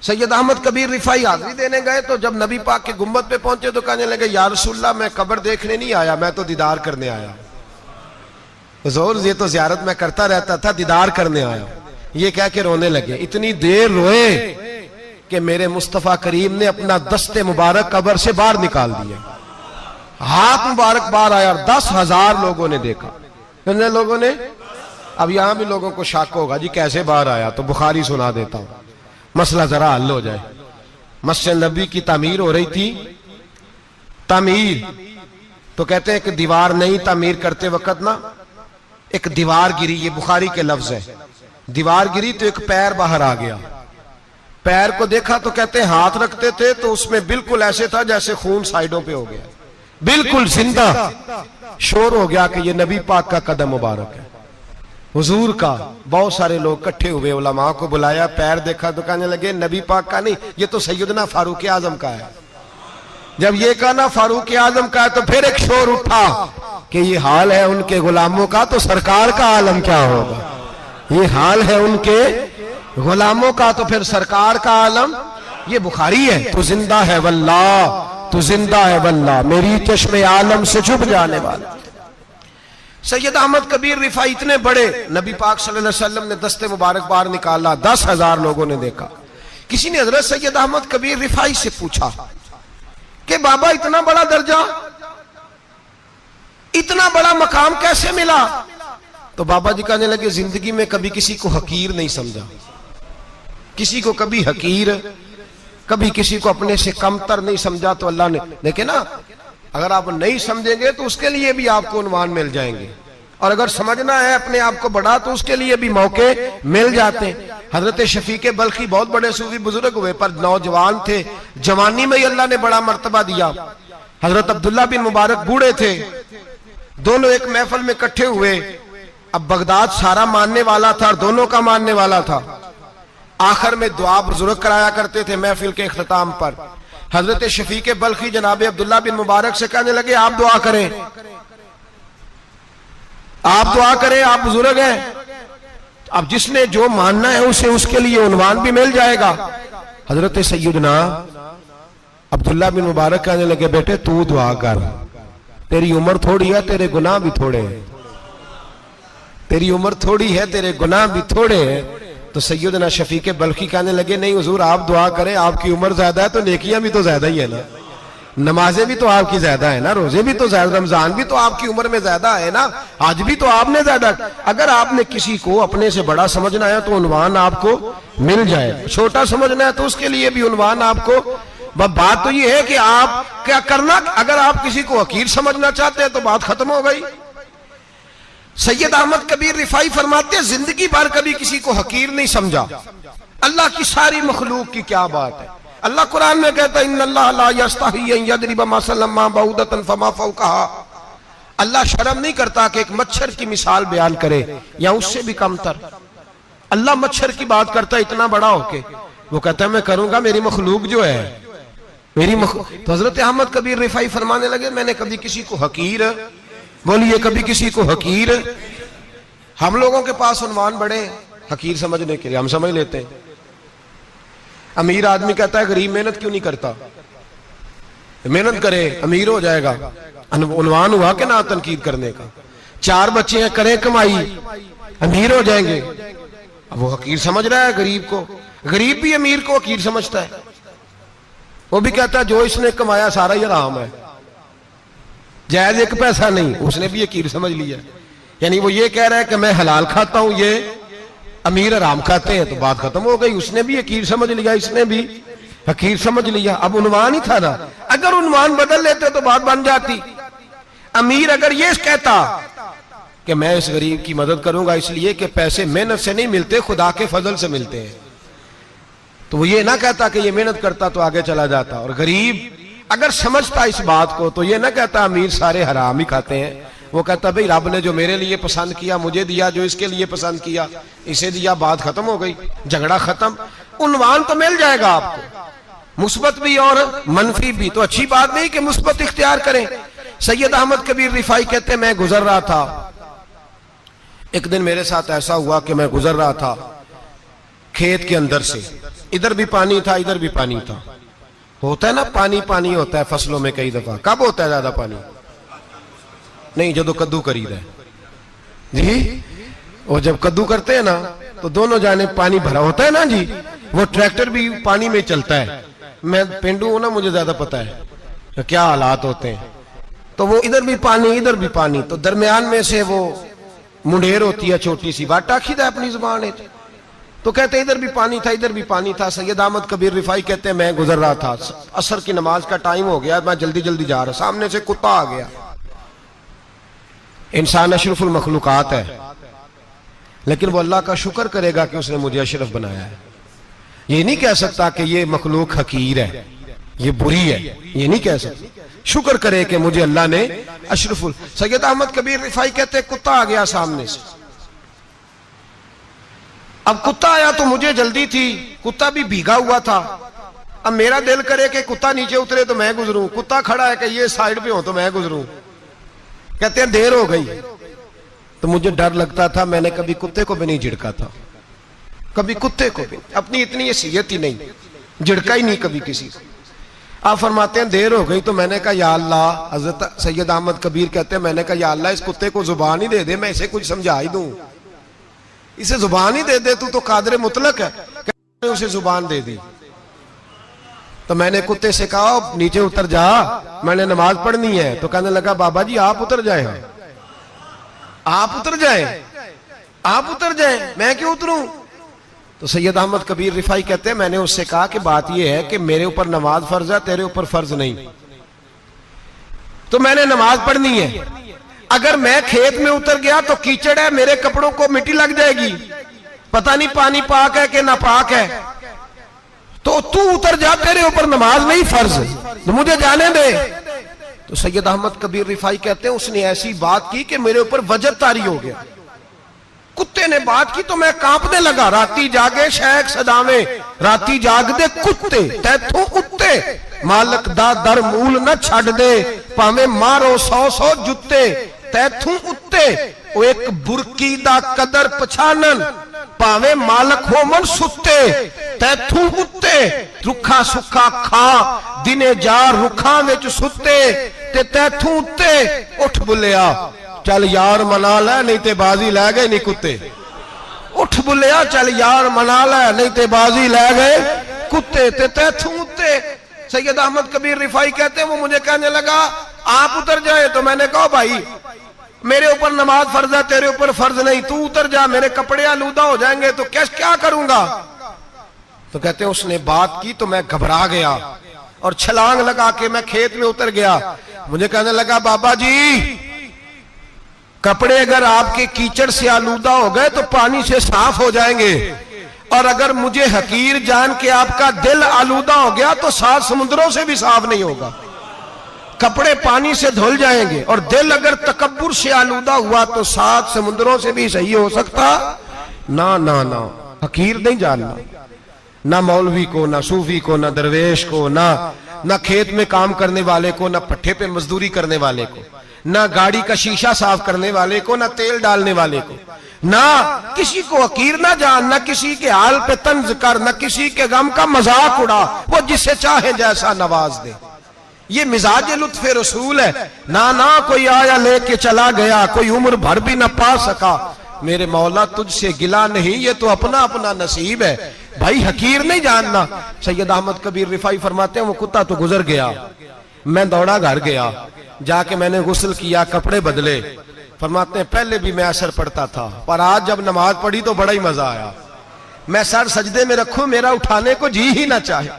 सैयद अहमद कबीर रिफाई हाजिरी देने गए तो जब नबी पाक के गुम्बद पे पहुंचे तो कहने लगे या रसूलल्लाह मैं कब्र देखने नहीं आया, मैं तो दीदार करने आया। हुजूर ये तो ज़ियारत में करता रहता था, दीदार करने आया। ये कह के रोने लगे। इतनी देर रोए कि मेरे मुस्तफ़ा करीम ने अपना दस्ते मुबारक कब्र से बाहर निकाल दिया, हाथ मुबारक बाहर आया। 10,000 लोगों ने देखा। कितने लोगों ने? अब यहां भी लोगों को शक होगा जी कैसे बाहर आया, तो बुखारी सुना देता हूं, मसला जरा हल हो जाए। मस्जिद नबी की तामीर हो रही थी, तामीर तो कहते हैं कि दीवार नहीं, तामीर करते वक्त ना एक दीवार गिरी, ये बुखारी के लफ्ज है। दीवार गिरी तो एक पैर बाहर आ गया। पैर को देखा तो कहते हैं हाथ रखते थे तो उसमें बिल्कुल ऐसे था जैसे खून साइडों पे हो गया, बिल्कुल जिंदा। शोर हो गया कि ये नबी पाक का कदम मुबारक है, हुजूर का। बहुत सारे लोग इकट्ठे हुए, उलमा को बुलाया, पैर देखा तो कहने लगे नबी पाक का नहीं, ये तो सैयदना फारूक आजम का है। जब ये कहा ना फारूक आजम का है तो फिर एक शोर उठा कि ये हाल है उनके गुलामों का, तो सरकार का आलम क्या होगा। ये हाल है उनके गुलामों का तो फिर सरकार का आलम। ये बुखारी है। तो जिंदा है वल्लाह, तो जिंदा है वल्लाह, मेरी चश्मे आलम से छुप जाने वाला। सैयद अहमद कबीर रिफाई इतने बड़े, नबी पाक सल्लल्लाहु अलैहि वसल्लम ने दस्ते मुबारक बाहर निकाला, 10,000 लोगों ने देखा। किसी ने हजरत सैयद अहमद कबीर रिफाई से पूछा कि बाबा इतना बड़ा दर्जा, इतना बड़ा मकाम कैसे मिला? तो बाबा जी कहने लगे जिंदगी में कभी किसी को हकीर नहीं समझा, किसी को कभी हकीर, कभी किसी को अपने से कमतर नहीं समझा। तो अल्लाह ने देखे ना, अगर आप नहीं समझेंगे तो उसके लिए भी आपको उन्वान मिल जाएंगे, और अगर समझना है अपने आप को बड़ा तो उसके लिए भी मौके मिल जाते हैं। हजरत शफीक बल्खी बहुत बड़े सूफी बुजुर्ग हुए, पर नौजवान थे, जवानी में ही अल्लाह ने बड़ा मर्तबा दिया। हजरत अब्दुल्ला बिन मुबारक बूढ़े थे, दोनों एक महफिल में इकट्ठे हुए। अब बगदाद सारा मानने वाला था और दोनों का मानने वाला था। आखिर में दुआ बुजुर्ग कराया करते थे महफिल के इख्तिताम पर। हजरत शफीक बल्खी जनाब अब्दुल्ला बिन मुबारक से कहने लगे आप दुआ करें, आप दुआ करें, आप बुजुर्ग हैं। अब जिसने जो मानना है उसे उसके लिए उन्वान भी मिल जाएगा। हजरत सैयदना अब्दुल्ला बिन मुबारक कहने लगे, बेटे तू दुआ कर, तेरी उम्र थोड़ी है, तेरे गुनाह भी थोड़े हैं, तेरी उम्र थोड़ी है, तेरे गुनाह भी थोड़े हैं। तो सैयदना शफीक बल्खी कहने लगे, नहीं हुजूर आप दुआ करें, आपकी उम्र ज्यादा है तो नेकियां भी तो ज्यादा ही है ना, नमाजें भी तो आपकी ज्यादा है ना, रोजे भी तो ज्यादा, रमजान भी तो आपकी उम्र में ज्यादा है ना, आज भी तो आपने ज्यादा। अगर आपने किसी को अपने से बड़ा समझना है तो उन्वान आपको मिल जाए, छोटा समझना है तो उसके लिए भी उन्वान आपको। बात तो ये है कि आप क्या करना, अगर आप किसी को हकीर समझना चाहते हैं तो बात खत्म हो गई। सैयद अहमद कबीर रिफाई फरमाते हैं, जिंदगी भर कभी किसी को हकीर नहीं समझा। अल्लाह की सारी मखलूक की क्या बात है। अल्लाह कुरान में कहता है, इन्नल्लाह ला यस्तही अन यदरिब मसलन मा बऊदतन फमा फौकहा। अल्लाह शर्म नहीं करता कि एक मच्छर की मिसाल बयान करे या उससे भी कमतर। अल्लाह मच्छर की बात करता है इतना बड़ा होके, वो कहता है मैं करूंगा, मेरी मखलूक जो है तो हजरत अहमद कबीर रिफाई फरमाने लगे, मैंने कभी किसी को हकीर, बोलिए कभी किसी को हकीर। हम लोगों के पास उन्वान बड़े हकीर समझने के लिए, हम समझ लेते हैं। अमीर आदमी कहता है गरीब मेहनत क्यों नहीं करता, मेहनत करे अमीर हो जाएगा, उन्वान हुआ कि ना तनकीद करने का। 4 बच्चे हैं, करें कमाई, अमीर हो जाएंगे। अब वो हकीर समझ रहा है गरीब को, गरीब भी अमीर को हकीर समझता है। वो भी कहता है जो इसने कमाया सारा ही हराम है, जायज एक पैसा नहीं, उसने भी हकीर समझ लिया। यानी वो ये कह रहा है कि मैं हलाल खाता हूं, ये अमीर हराम खाते हैं, तो बात खत्म हो गई। उसने भी हकीर समझ लिया, इसने भी हकीर समझ लिया। अब उन्वान ही था ना, अगर उन्वान बदल लेते तो बात बन जाती। अमीर अगर ये कहता कि मैं इस गरीब की मदद करूंगा इसलिए कि पैसे मेहनत से नहीं मिलते, खुदा के फजल से मिलते हैं, तो वो ये ना कहता कि ये मेहनत करता तो आगे चला जाता। और गरीब अगर समझता इस बात को तो ये ना कहता अमीर सारे हराम ही खाते हैं, वो कहता भाई रब ने जो मेरे लिए पसंद किया मुझे दिया, जो इसके लिए पसंद किया इसे दिया, बात खत्म हो गई, झगड़ा खत्म। उन्वान तो मिल जाएगा आपको, मुस्बत भी और मनफी भी। तो अच्छी बात नहीं कि मुस्बत इख्तियार करें। सैयद अहमद कबीर रिफाई कहते मैं गुजर रहा था, एक दिन मेरे साथ ऐसा हुआ कि मैं गुजर रहा था खेत के अंदर से, इधर भी पानी था इधर भी पानी था। होता है ना पानी पानी होता है फसलों में कई दफा। कब होता है ज्यादा पानी? नहीं, जब कद्दू करीदा है जी, और जब कद्दू करते हैं ना तो दोनों जाने पानी भरा होता है ना जी, वो ट्रैक्टर भी पानी में चलता है। मैं पेंडू हूं ना, मुझे ज्यादा पता है क्या हालात होते हैं। तो वो इधर भी पानी इधर भी पानी, तो दरमियान में से वो मुंडेर होती है छोटी सी, वाटा खीदा अपनी जुबान है। तो कहते इधर भी पानी था इधर भी पानी था। सैयद अहमद कबीर रिफाई कहते हैं मैं गुजर रहा था, असर की नमाज का टाइम हो गया, मैं जल्दी जल्दी जा रहा, सामने से कुत्ता आ गया। इंसान अशरफुल मखलूकात है, लेकिन वो अल्लाह का शुक्र करेगा कि उसने मुझे अशरफ बनाया है। ये नहीं कह सकता कि ये मखलूक हकीर है, ये बुरी है, ये नहीं कह सकता। शुक्र करे कि मुझे अल्लाह ने अशरफुल। सैयद अहमद कबीर रिफाई कहते कुत्ता आ गया सामने से। अब कुत्ता आया तो मुझे जल्दी थी, कुत्ता भी भीगा हुआ था। अब मेरा दिल करे कि कुत्ता नीचे उतरे तो मैं गुजरूं, कुत्ता खड़ा है कि ये साइड पे हो तो मैं गुजरूं। कहते हैं देर हो गई, तो मुझे डर लगता था, मैंने कभी कुत्ते को भी नहीं झिड़का था, कभी कुत्ते को भी, अपनी इतनी हैसियत ही नहीं, झिड़का ही नहीं कभी किसी को। आप फरमाते हैं देर हो गई तो मैंने कहा या अल्लाह, हजरत सैयद अहमद कबीर कहते हैं मैंने कहा या अल्लाह इस कुत्ते को जुबान ही दे दे, मैं इसे कुछ समझा ही दूं, इसे जुबान ही दे दे, तू तो कादर मुतलक है। उसे जुबान दे दी। तो मैंने कुत्ते से कहा नीचे उतर जा, मैंने नमाज पढ़नी है। तो कहने लगा बाबा जी आप उतर जाए, आप उतर जाए, आप उतर जाए, मैं क्यों उतरूं? तो सैयद अहमद कबीर रिफाई कहते हैं मैंने उससे कहा कि बात यह है कि मेरे ऊपर नमाज फर्ज है, तेरे ऊपर फर्ज नहीं, तो मैंने नमाज पढ़नी है। अगर मैं खेत में उतर गया तो कीचड़ है, मेरे कपड़ों को मिट्टी लग जाएगी, पता नहीं पानी पाक है कि नापाक है, तो तू उतर जा, तेरे ऊपर नमाज नहीं फर्ज, तो मुझे जाने दे। तो सैयद अहमद कबीर रिफाई कहते हैं उसने ऐसी बात की कि मेरे ऊपर वजह तारी हो गया। कुत्ते ने बात की तो मैं कांपने लगा। राती जागे शेख सदावे, राती जाग दे कुत्ते, तैथों उत्ते मालक दा दर मूल न छड़ दे, भावे मारो 100 जुत्ते, तैथों उत्ते ओ एक बुरकी दा कदर पछानन, भावे मालक होमन सुत्ते, तैथों उत्ते रुखा सुखा खा दिने जार रुखा विच सुते ते तैथू उत्ते उठ बुलिया चल यार मना लै नहीं ते बाजी लै गए नहीं कुत्ते। उठ बुलिया चल यार मना लै नहीं ते बाजी लै गए कुत्ते ते तैथू उत्ते। सैयद अहमद कबीर रिफाई कहते हैं वो मुझे कहने लगा आप उतर जाए, तो मैंने कहा भाई मेरे ऊपर नमाज फर्ज है, तेरे ऊपर फर्ज नहीं, तू उतर जा, मेरे कपड़े आलूदा हो जाएंगे तो क्या करूंगा। तो कहते हैं उसने बात की तो मैं घबरा गया और छलांग लगा के मैं खेत में उतर गया। मुझे कहने लगा बाबा जी कपड़े अगर आपके कीचड़ से आलूदा हो गए तो पानी से साफ हो जाएंगे, और अगर मुझे हकीर जान के आपका दिल आलूदा हो गया तो 7 समुद्रों से भी साफ नहीं होगा। कपड़े पानी से धुल जाएंगे और दिल अगर तकब्बुर से आलूदा हुआ तो 7 समुद्रों से भी सही हो सकता ना ना ना। हकीर नहीं जानना, ना मौलवी को, ना सूफी को, ना दरवेश को, ना खेत में काम करने वाले को, ना पट्टे पे मजदूरी करने वाले को, ना गाड़ी का शीशा साफ करने वाले को, ना तेल डालने वाले को, ना किसी को हकीर ना जान, ना किसी के हाल पे तंज कर, ना किसी के गम का मजाक उड़ा, वो जिसे चाहे जैसा नवाज दे। ये मिजाज लुत्फ रसूल है। ना ना कोई आया लेके चला गया, कोई उम्र भर भी ना पा सका, मेरे मौला तुझसे गिला नहीं, ये तो अपना अपना नसीब है। भाई हकीर नहीं जानना। सैयद अहमद कबीर रिफाई फरमाते हैं वो कुत्ता तो गुजर गया, मैं दौड़ा घर गया, जाके मैंने गुस्ल किया, कपड़े बदले। फरमाते हैं पहले भी मैं असर पढ़ता था, पर आज जब नमाज पढ़ी तो बड़ा ही मजा आया। मैं सर सजदे में रखूं मेरा उठाने को जी ही ना चाहे,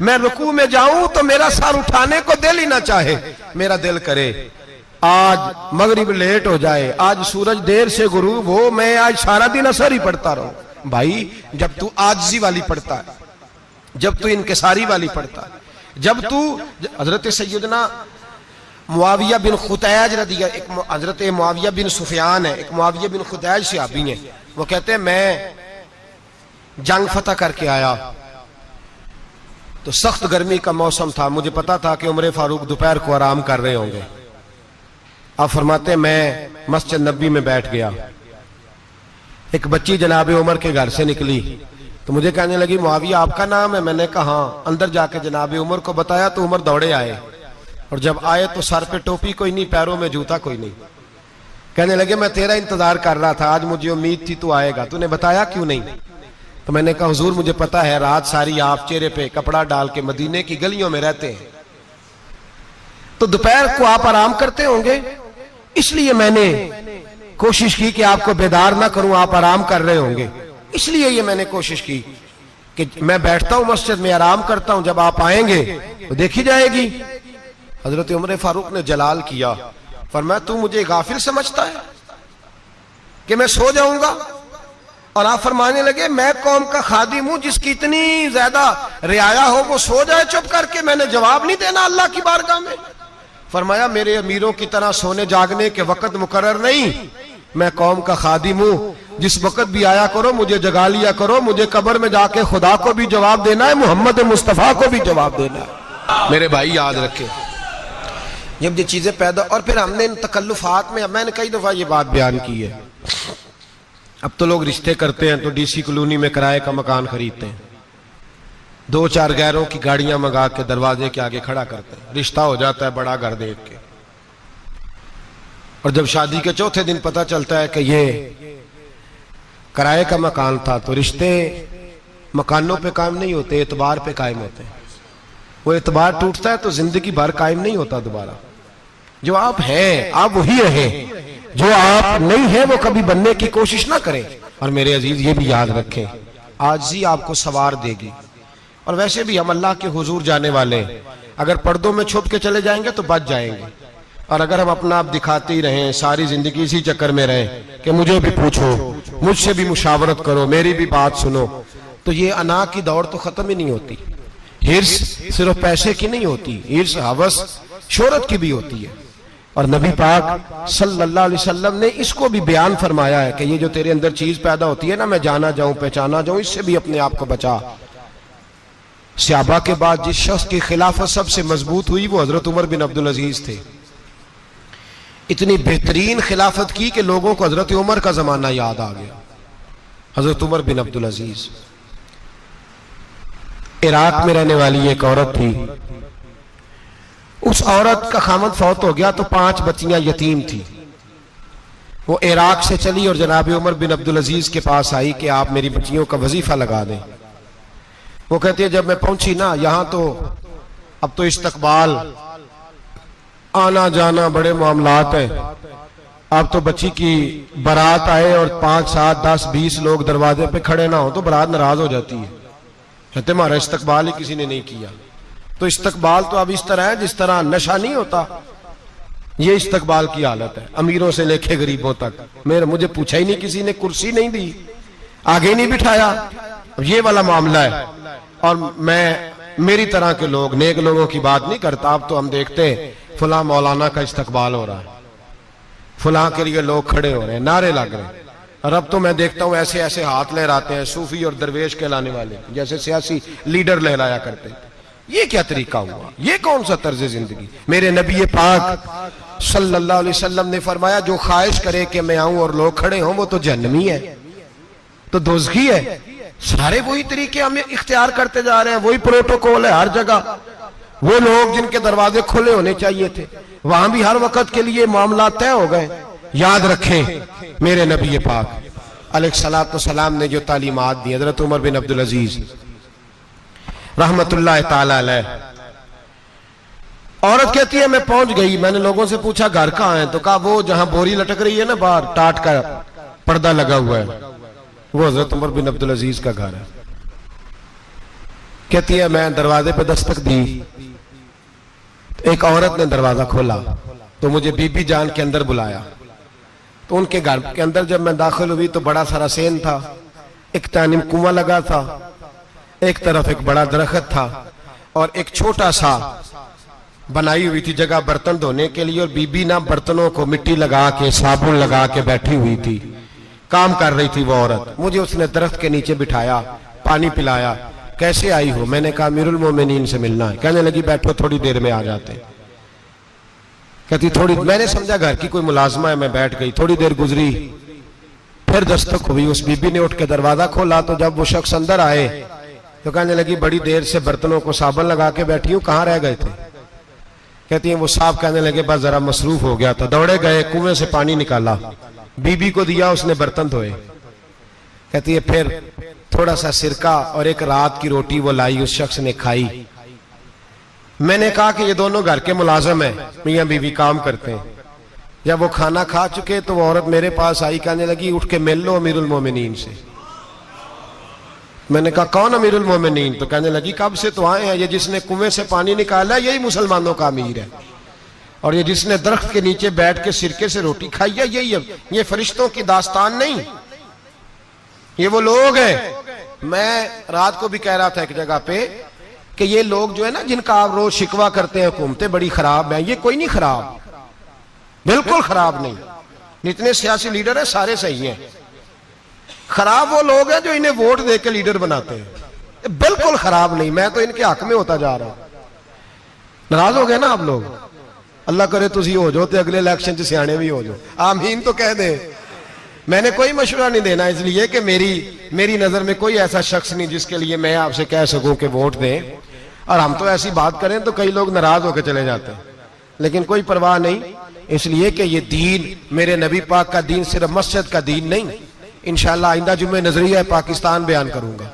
मैं रुकू में जाऊं तो मेरा सर उठाने को दिल ही ना चाहे। मेरा दिल करे आज मगरिब लेट हो जाए, आज सूरज देर से गुरूब हो, मैं आज सारा दिन असर ही पढ़ता रहूं। भाई जब तू आजिज़ी वाली पढ़ता है, जब तू इनकिसारी वाली पढ़ता है, जब तू हजरत सैयदना मुआविया बिन खुतैज रदिया, एक हजरत मुआविया बिन सुफियान है, एक मुआविया बिन खुतैज सहाबी है, वो कहते हैं मैं जंग फतह करके आया तो सख्त गर्मी का मौसम था, मुझे पता था कि उमर फारूक दोपहर को आराम कर रहे होंगे। आप फरमाते मैं मस्जिद नबी में बैठ गया, एक बच्ची जनाब उमर के घर से निकली तो मुझे कहने लगी मुआविया आपका नाम है? मैंने कहा हाँ। अंदर जाके जनाब उमर को बताया तो उमर दौड़े आए, और जब आए तो सर पे टोपी कोई नहीं, पैरों में जूता कोई नहीं। कहने लगे मैं तेरा इंतजार कर रहा था, आज मुझे उम्मीद थी तू आएगा, तूने बताया क्यों नहीं? तो मैंने कहा हुजूर मुझे पता है रात सारी आप चेहरे पे कपड़ा डाल के मदीने की गलियों में रहते हैं, तो दोपहर को आप आराम करते होंगे, इसलिए मैंने कोशिश की कि आपको बेदार ना करूं, आप आराम कर रहे होंगे, इसलिए ये मैंने कोशिश की कि मैं बैठता हूं मस्जिद में आराम करता हूं, जब आप आएंगे तो देखी जाएगी। हजरत उमर फारूक ने जलाल किया, फरमाया तू मुझे गाफिल समझता है कि मैं सो जाऊंगा? और आप फरमाने लगे मैं कौम का खादिम हूं जिसकी इतनी ज्यादा रियाया हो वो सो जाए चुप करके, मैंने जवाब नहीं देना अल्लाह की बारगाह में? फरमाया मेरे अमीरों की तरह सोने जागने के वक्त मुकर्रर नहीं, मैं कौम का खादिम हूं, जिस वक्त भी आया करो मुझे जगा लिया करो, मुझे कब्र में जाके खुदा को भी जवाब देना है, मोहम्मद मुस्तफा को भी जवाब देना है। मेरे भाई याद रखे जब ये चीजें पैदा, और फिर हमने इन तकल्लुफात में, मैंने कई दफा ये बात बयान की है, अब तो लोग रिश्ते करते हैं तो डीसी कॉलोनी में किराए का मकान खरीदते हैं, 2-4 गैरों की गाड़ियां मंगा के दरवाजे के आगे खड़ा करते हैं, रिश्ता हो जाता है बड़ा घर देख के, और जब शादी के चौथे दिन पता चलता है कि ये किराए का मकान था, तो रिश्ते मकानों पे कायम नहीं होते, एतबार पे कायम होते हैं। वो एतबार टूटता है तो जिंदगी भर कायम नहीं होता दोबारा। जो आप हैं आप वही रहें, जो आप नहीं है वो कभी बनने की कोशिश ना करें। और मेरे अजीज ये भी याद रखें आजिज़ी आपको सवार देगी, और वैसे भी हम अल्लाह के हुजूर जाने वाले, अगर पर्दों में छुप के चले जाएंगे तो बच जाएंगे, और अगर हम अपना आप दिखाते ही रहें, सारी जिंदगी इसी चक्कर में रहें कि मुझे भी पूछो, मुझसे भी मुशावरत करो, मेरी भी बात सुनो, तो ये अना की दौड़ तो खत्म ही नहीं होती। हिर्स सिर्फ पैसे की नहीं होती, हिर्स हवस शोहरत की भी होती है। और नबी पाक सल्लल्लाहु अलैहि वसल्लम ने इसको भी बयान फरमाया है कि ये जो तेरे अंदर चीज पैदा होती है ना, मैं जाना जाऊं पहचाना जाऊं, इससे भी अपने आप को बचा। सहाबा के बाद जिस शख्स की खिलाफत सबसे मजबूत हुई वो हजरत उमर बिन अब्दुल अजीज थे। इतनी बेहतरीन खिलाफत की कि लोगों को हजरत उमर का जमाना याद आ गया। हजरत उमर बिन अब्दुल अजीज इराक में रहने वाली एक औरत थी। उस औरत का खामद फौत हो गया तो 5 बच्चियां यतीम थी। वो इराक से चली और जनाब उमर बिन अब्दुल अजीज के पास आई कि आप मेरी बच्चियों का वजीफा लगा दें। वो कहती है, जब मैं पहुंची ना, यहां तो अब तो इस्तकबाल, आना जाना बड़े मामलात हैं। अब तो बच्ची की बारात आए और 5, 7, 10, 20 लोग दरवाजे पे खड़े ना हो तो बारात नाराज हो जाती है, कहते हमारा इस्तकबाल ही किसी ने नहीं किया। तो इस्तकबाल तो अब इस तरह है जिस तरह नशा नहीं होता, ये इस्तकबाल की हालत है, अमीरों से लेके गरीबों तक। मुझे पूछा ही नहीं किसी ने, कुर्सी नहीं दी, आगे नहीं बिठाया, ये वाला मामला है। और मैं मेरी तरह के लोग, नेक लोगों की बात नहीं करता। अब तो हम देखते हैं फुला मौलाना का इस्तकबाल हो रहा है, फुला के लिए लोग खड़े हो रहे हैं, नारे लग रहे हैं। और अब तो मैं देखता हूं ऐसे ऐसे हाथ लहराते हैं सूफी और दरवेश कहलाने वाले, जैसे सियासी लीडर लहराया करते। ये क्या तरीका हुआ? ये कौन सा तर्ज जिंदगी? मेरे नबी पाक सल्लल्लाहु अलैहि वसल्लम ने फरमाया, जो ख्वाहिश करे कि मैं आऊं और लोग खड़े हों वो तो जहन्नमी है, तो दोज़खी है। सारे वही तरीके हम इख्तियार करते जा रहे हैं, वही प्रोटोकॉल है हर जगह। वो लोग जिनके दरवाजे खुले होने चाहिए थे, वहां भी हर वक्त के लिए मामला तय हो गए। याद रखें, मेरे नबी पाक अलैहिस्सलातु सलाम ने जो तालीमात दी, हजरत उमर बिन अब्दुल अजीज रहमतुल्लाह ताला अलैह। औरत कहती है, मैं पहुंच गई, मैंने लोगों से पूछा घर कहां है, तो कहा वो जहां बोरी लटक रही है ना बाहर, टाट का पर्दा लगा हुआ है, वो हजरत उमर बिन अब्दुल अजीज का घर है। कहती है, मैं दरवाजे पे दस्तक दी, एक औरत ने दरवाजा खोला तो मुझे बीबी जान के अंदर बुलाया। तो उनके घर के अंदर जब मैं दाखिल हुई तो बड़ा सारा सेन था, एक तानिम कुआं लगा था, एक तरफ एक बड़ा दरख्त था और एक छोटा सा बनाई हुई थी जगह बर्तन धोने के लिए। और बीबी ना बर्तनों को मिट्टी लगा के, साबुन लगा के बैठी हुई थी, काम कर रही थी वो औरत। मुझे उसने दरख्त के नीचे बिठाया, पानी पिलाया। कैसे आई हो? मैंने कहा अमीरुल मोमिनीन से मिलना है। कहने लगी बैठो, थोड़ी देर में आ जाते। कहती थोड़ी, मैंने समझा घर की कोई मुलाजमा है, मैं बैठ गई। थोड़ी देर गुजरी, फिर दस्तक हुई, उस बीबी ने उठ के दरवाजा खोला। तो जब वो शख्स अंदर आए तो कहने लगी बड़ी देर से बर्तनों को साबुन लगा के बैठी हूं, कहां रह गए थे? कहती है वो साहब कहने लगे बस जरा मसरूफ हो गया था, दौड़े गए, कुएं से पानी निकाला, बीबी को दिया, उसने बर्तन धोए। कहती है फिर थोड़ा सा सिरका और एक रात की रोटी वो लाई, उस शख्स ने खाई। मैंने कहा कि ये दोनों घर के मुलाजिम हैं, मियां बीवी काम करते हैं। जब वो खाना खा चुके तो वो औरत मेरे पास आई, कहने लगी उठ के मिल लो अमीरुल मोमिनीन से। मैंने कहा कौन अमीरुल मोमिनीन? तो कहने लगी कब से तो आए हैं, ये जिसने कुएं से पानी निकाला यही मुसलमानों का अमीर है, और ये जिसने दरख्त के नीचे बैठ के सिरके से रोटी खाई है यही है। ये फरिश्तों की दास्तान नहीं, ये वो लोग हैं। मैं रात को भी कह रहा था एक जगह पे कि ये लोग जो है ना, जिनका आप रोज शिकवा करते हैं हुकूमतें बड़ी खराब हैं, ये कोई नहीं खराब, बिल्कुल खराब नहीं। जितने सियासी लीडर हैं सारे सही हैं। खराब वो लोग हैं जो इन्हें वोट दे के लीडर बनाते हैं, बिल्कुल खराब नहीं। मैं तो इनके हक में होता जा रहा हूं। नाराज हो गए ना आप लोग? अल्लाह करे तुसी हो जाओ तो अगले इलेक्शन च सियाने भी हो जाओ, आमीन तो कह दे। मैंने कोई मशवरा नहीं देना, इसलिए कि मेरी नजर में कोई ऐसा शख्स नहीं जिसके लिए मैं आपसे कह सकूं कि वोट दें। और हम तो ऐसी बात करें तो कई लोग नाराज होकर चले जाते हैं, लेकिन कोई परवाह नहीं, इसलिए कि ये दीन, मेरे नबी पाक का दीन सिर्फ मस्जिद का दीन नहीं। इंशाअल्लाह आइंदा जुम्मे नजरिया पाकिस्तान बयान करूंगा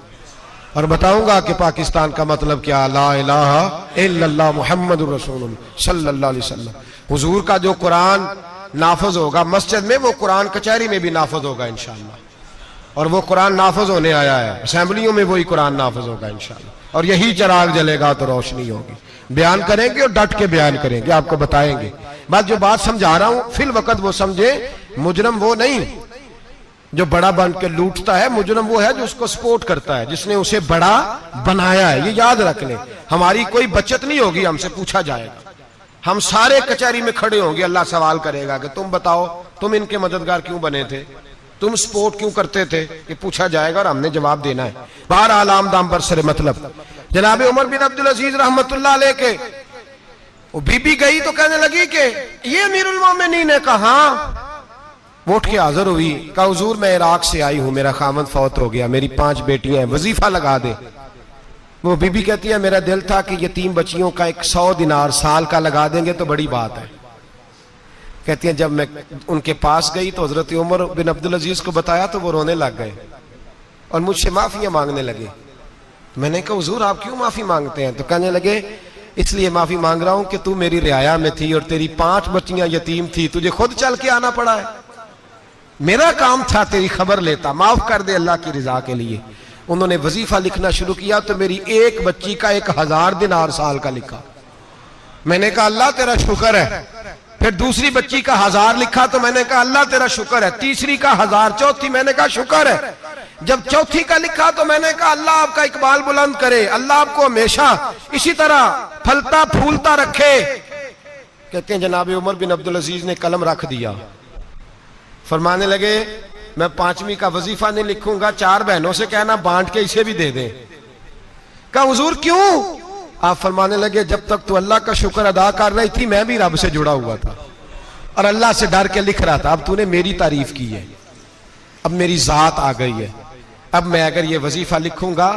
और बताऊंगा कि पाकिस्तान का मतलब क्या, ला इलाहा इल्लल्लाह मुहम्मदुर रसूलुल्लाह सल्लल्लाहु अलैहि वसल्लम। हुजूर का जो कुरान नाफज होगा मस्जिद में, वो कुरान कचहरी में भी नाफज होगा इंशाअल्लाह। और वो कुरान नाफज होने आया है, असेंबलियों में वही कुरान नाफज होगा इंशाअल्लाह। और यही चिराग जलेगा तो रोशनी होगी। बयान करेंगे और डट के बयान करेंगे, आपको बताएंगे। बस जो बात समझा रहा हूं फिल वक्त वो समझे, मुजरम वो नहीं जो बड़ा बन के लूटता है, मुजरम वो है जो उसको सपोर्ट करता है, जिसने उसे बड़ा बनाया है। ये याद रख ले, हमारी कोई बचत नहीं होगी, हमसे पूछा जाएगा। हम सारे कचहरी में खड़े होंगे, अल्लाह सवाल करेगा कि तुम बताओ तुम इनके मददगार क्यों बने थे, तुम सपोर्ट क्यों करते थे, ये पूछा जाएगा और हमने जवाब देना है। बहरहाल आमदाम बरसरे मतलब जनाब उमर बिन अब्दुल अजीज रहमतुल्लाह अलैह के वो बीबी गई तो कहने लगी कि ये अमीरुल मोमिनीन ने कहा। वो उठ के हाजिर हुई, कहा हुजूर मैं इराक से आई हूं, मेरा खामद फौत हो गया, मेरी 5 बेटियां हैं, वजीफा लगा दे। वो बीबी कहती है मेरा दिल था कि यतीम बच्चियों का 100 दिनार साल का लगा देंगे तो बड़ी बात है। कहती है जब मैं उनके पास गई तो हजरत उमर बिन अब्दुल अजीज को बताया तो वो रोने लग गए और मुझसे माफियां मांगने लगे। मैंने कहा हुजूर आप क्यों माफी मांगते हैं? तो कहने लगे इसलिए माफी मांग रहा हूं कि तू मेरी रियाया में थी और तेरी 5 बच्चियां यतीम थी, तुझे खुद चल के आना पड़ा है। मेरा काम था तेरी खबर लेता, माफ कर दे अल्लाह की रिजा के लिए। उन्होंने वजीफा लिखना शुरू किया तो मेरी एक बच्ची का 1000 दिनार साल का लिखा। मैंने कहा अल्लाह तेरा शुक्र है। फिर दूसरी बच्ची का 1000 लिखा तो मैंने कहा अल्लाह तेरा शुक्र है। तीसरी का 1000, चौथी मैंने कहा शुक्र है। जब चौथी का लिखा तो मैंने कहा अल्लाह आपका इकबाल बुलंद करे, अल्लाह आपको हमेशा इसी तरह फलता फूलता रखे। कहते हैं जनाब उमर बिन अब्दुल अजीज ने कलम रख दिया, फरमाने लगे मैं 5वीं का वजीफा नहीं लिखूंगा, 4 बहनों से कहना बांट के इसे भी दे दें। कहा हुजूर क्यों? आप फरमाने लगे जब तक तू अल्लाह का शुक्र अदा कर रही थी मैं भी रब से जुड़ा हुआ था और अल्लाह से डर के लिख रहा था। अब तूने मेरी तारीफ की है, अब मेरी जात आ गई है। अब मैं अगर ये वजीफा लिखूंगा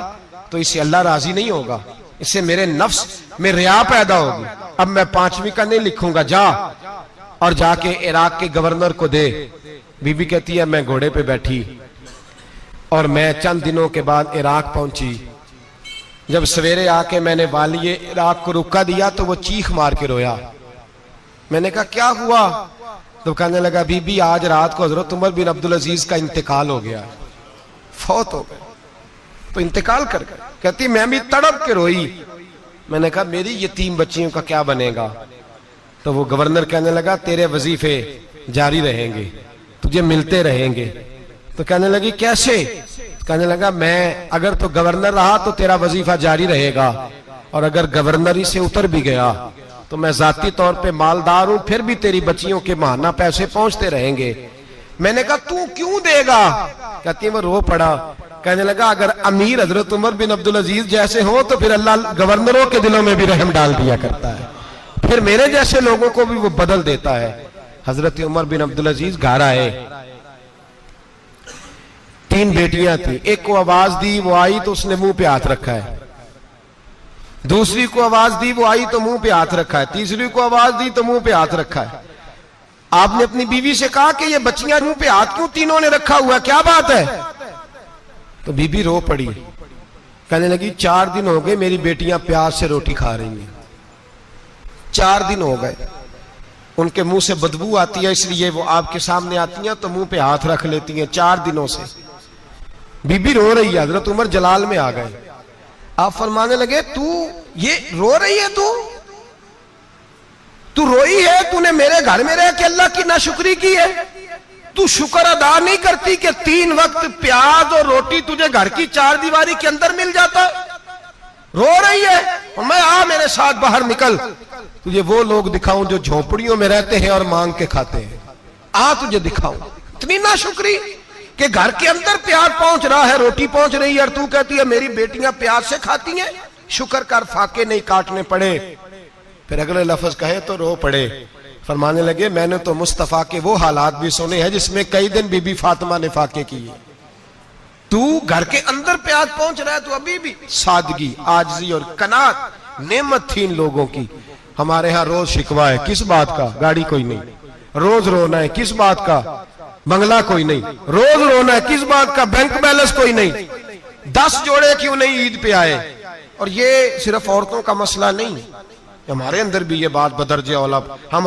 तो इससे अल्लाह राजी नहीं होगा, इससे मेरे नफ्स में रिया पैदा होगी। अब मैं 5वीं का नहीं लिखूंगा, जा और जाके इराक के गवर्नर को दे। बीबी कहती है मैं घोड़े पे बैठी और मैं चंद दिनों के बाद इराक पहुंची। जब सवेरे आके मैंने वाली इराक को रुका दिया तो वो चीख मार के रोया। मैंने कहा क्या हुआ? तो कहने लगा बीबी आज रात को हजरत उमर बिन अब्दुल अजीज का इंतकाल हो गया, फौत हो गए, तो इंतकाल कर गए। कहती मैं भी तड़प के रोई। मैंने कहा मेरी यतीम बच्चियों का क्या बनेगा? तो वो गवर्नर कहने लगा तेरे वजीफे जारी रहेंगे, तुझे मिलते रहेंगे। तो कहने लगी कैसे? कहने लगा मैं अगर तो गवर्नर रहा तो तेरा वजीफा जारी रहेगा और अगर गवर्नरी से उतर भी गया तो मैं जाती तौर पे मालदार हूं, फिर भी तेरी बच्चियों के माहाना पैसे पहुंचते रहेंगे। मैंने कहा तू क्यों देगा? कहती है वो रो पड़ा। कहने लगा अगर अमीर हजरत उमर बिन अब्दुल अजीज जैसे हो तो फिर अल्लाह गवर्नरों के दिलों में भी रहम डाल दिया करता है, फिर मेरे जैसे लोगों को भी वो बदल देता है। हजरत उमर बिन अब्दुल अजीज घर आए, 3 बेटियां थी। एक को आवाज दी, वो आई तो उसने मुंह पे हाथ रखा है। दूसरी को आवाज दी, वो आई तो मुंह पे हाथ रखा है। तीसरी को आवाज दी तो मुंह पे हाथ रखा है। आपने अपनी बीवी से कहा कि ये बच्चियां मुंह पे हाथ क्यों तीनों ने रखा हुआ, क्या बात है? तो बीबी रो पड़ी, कहने लगी 4 दिन हो गए मेरी बेटियां प्यास से रोटी खा रही हैं। 4 दिन हो गए, उनके मुंह से बदबू आती है, इसलिए वो आपके सामने आती हैं तो मुंह पे हाथ रख लेती हैं। 4 दिनों से बीबी रो रही है। हजरत उमर जलाल में आ गए। आप फरमाने लगे तू ये रो रही है, तू रोई है, तूने मेरे घर में रह के अल्लाह की नाशुक्री की है, तू शुक्र अदा नहीं करती कि 3 वक्त प्याज और रोटी तुझे घर की 4 दीवारी के अंदर मिल जाता? रो रही है और मैं आ मेरे साथ बाहर निकल, तुझे वो लोग दिखाऊं जो झोपड़ियों में रहते हैं और मांग के खाते हैं। आ तुझे दिखाऊं। इतनी नाशुक्री कि घर के अंदर प्याज पहुंच रहा है, रोटी पहुंच रही है और तू कहती है मेरी बेटियां प्याज से खाती हैं, शुक्र कर फाके नहीं काटने पड़े। फिर अगले लफ्ज कहे तो रो पड़े। फरमाने लगे मैंने तो मुस्तफा के वो हालात भी सुने हैं जिसमें कई दिन बीबी फातिमा ने फाके किए। तू घर के अंदर प्याज पहुंच रहा है, तू अभी भी। सादगी, आजिज़ी और कनात नेमत थी इन लोगों की। हमारे यहाँ रोज शिकवा है, किस बात का? गाड़ी कोई नहीं। रोज रोना है, किस बात का? बंगला कोई नहीं। रोज रोना है, किस बात का? बैंक बैलेंस कोई नहीं। 10 जोड़े क्यों नहीं ईद पे आए? और ये सिर्फ औरतों का मसला नहीं, हमारे अंदर भी ये बात बदरजे औला। हम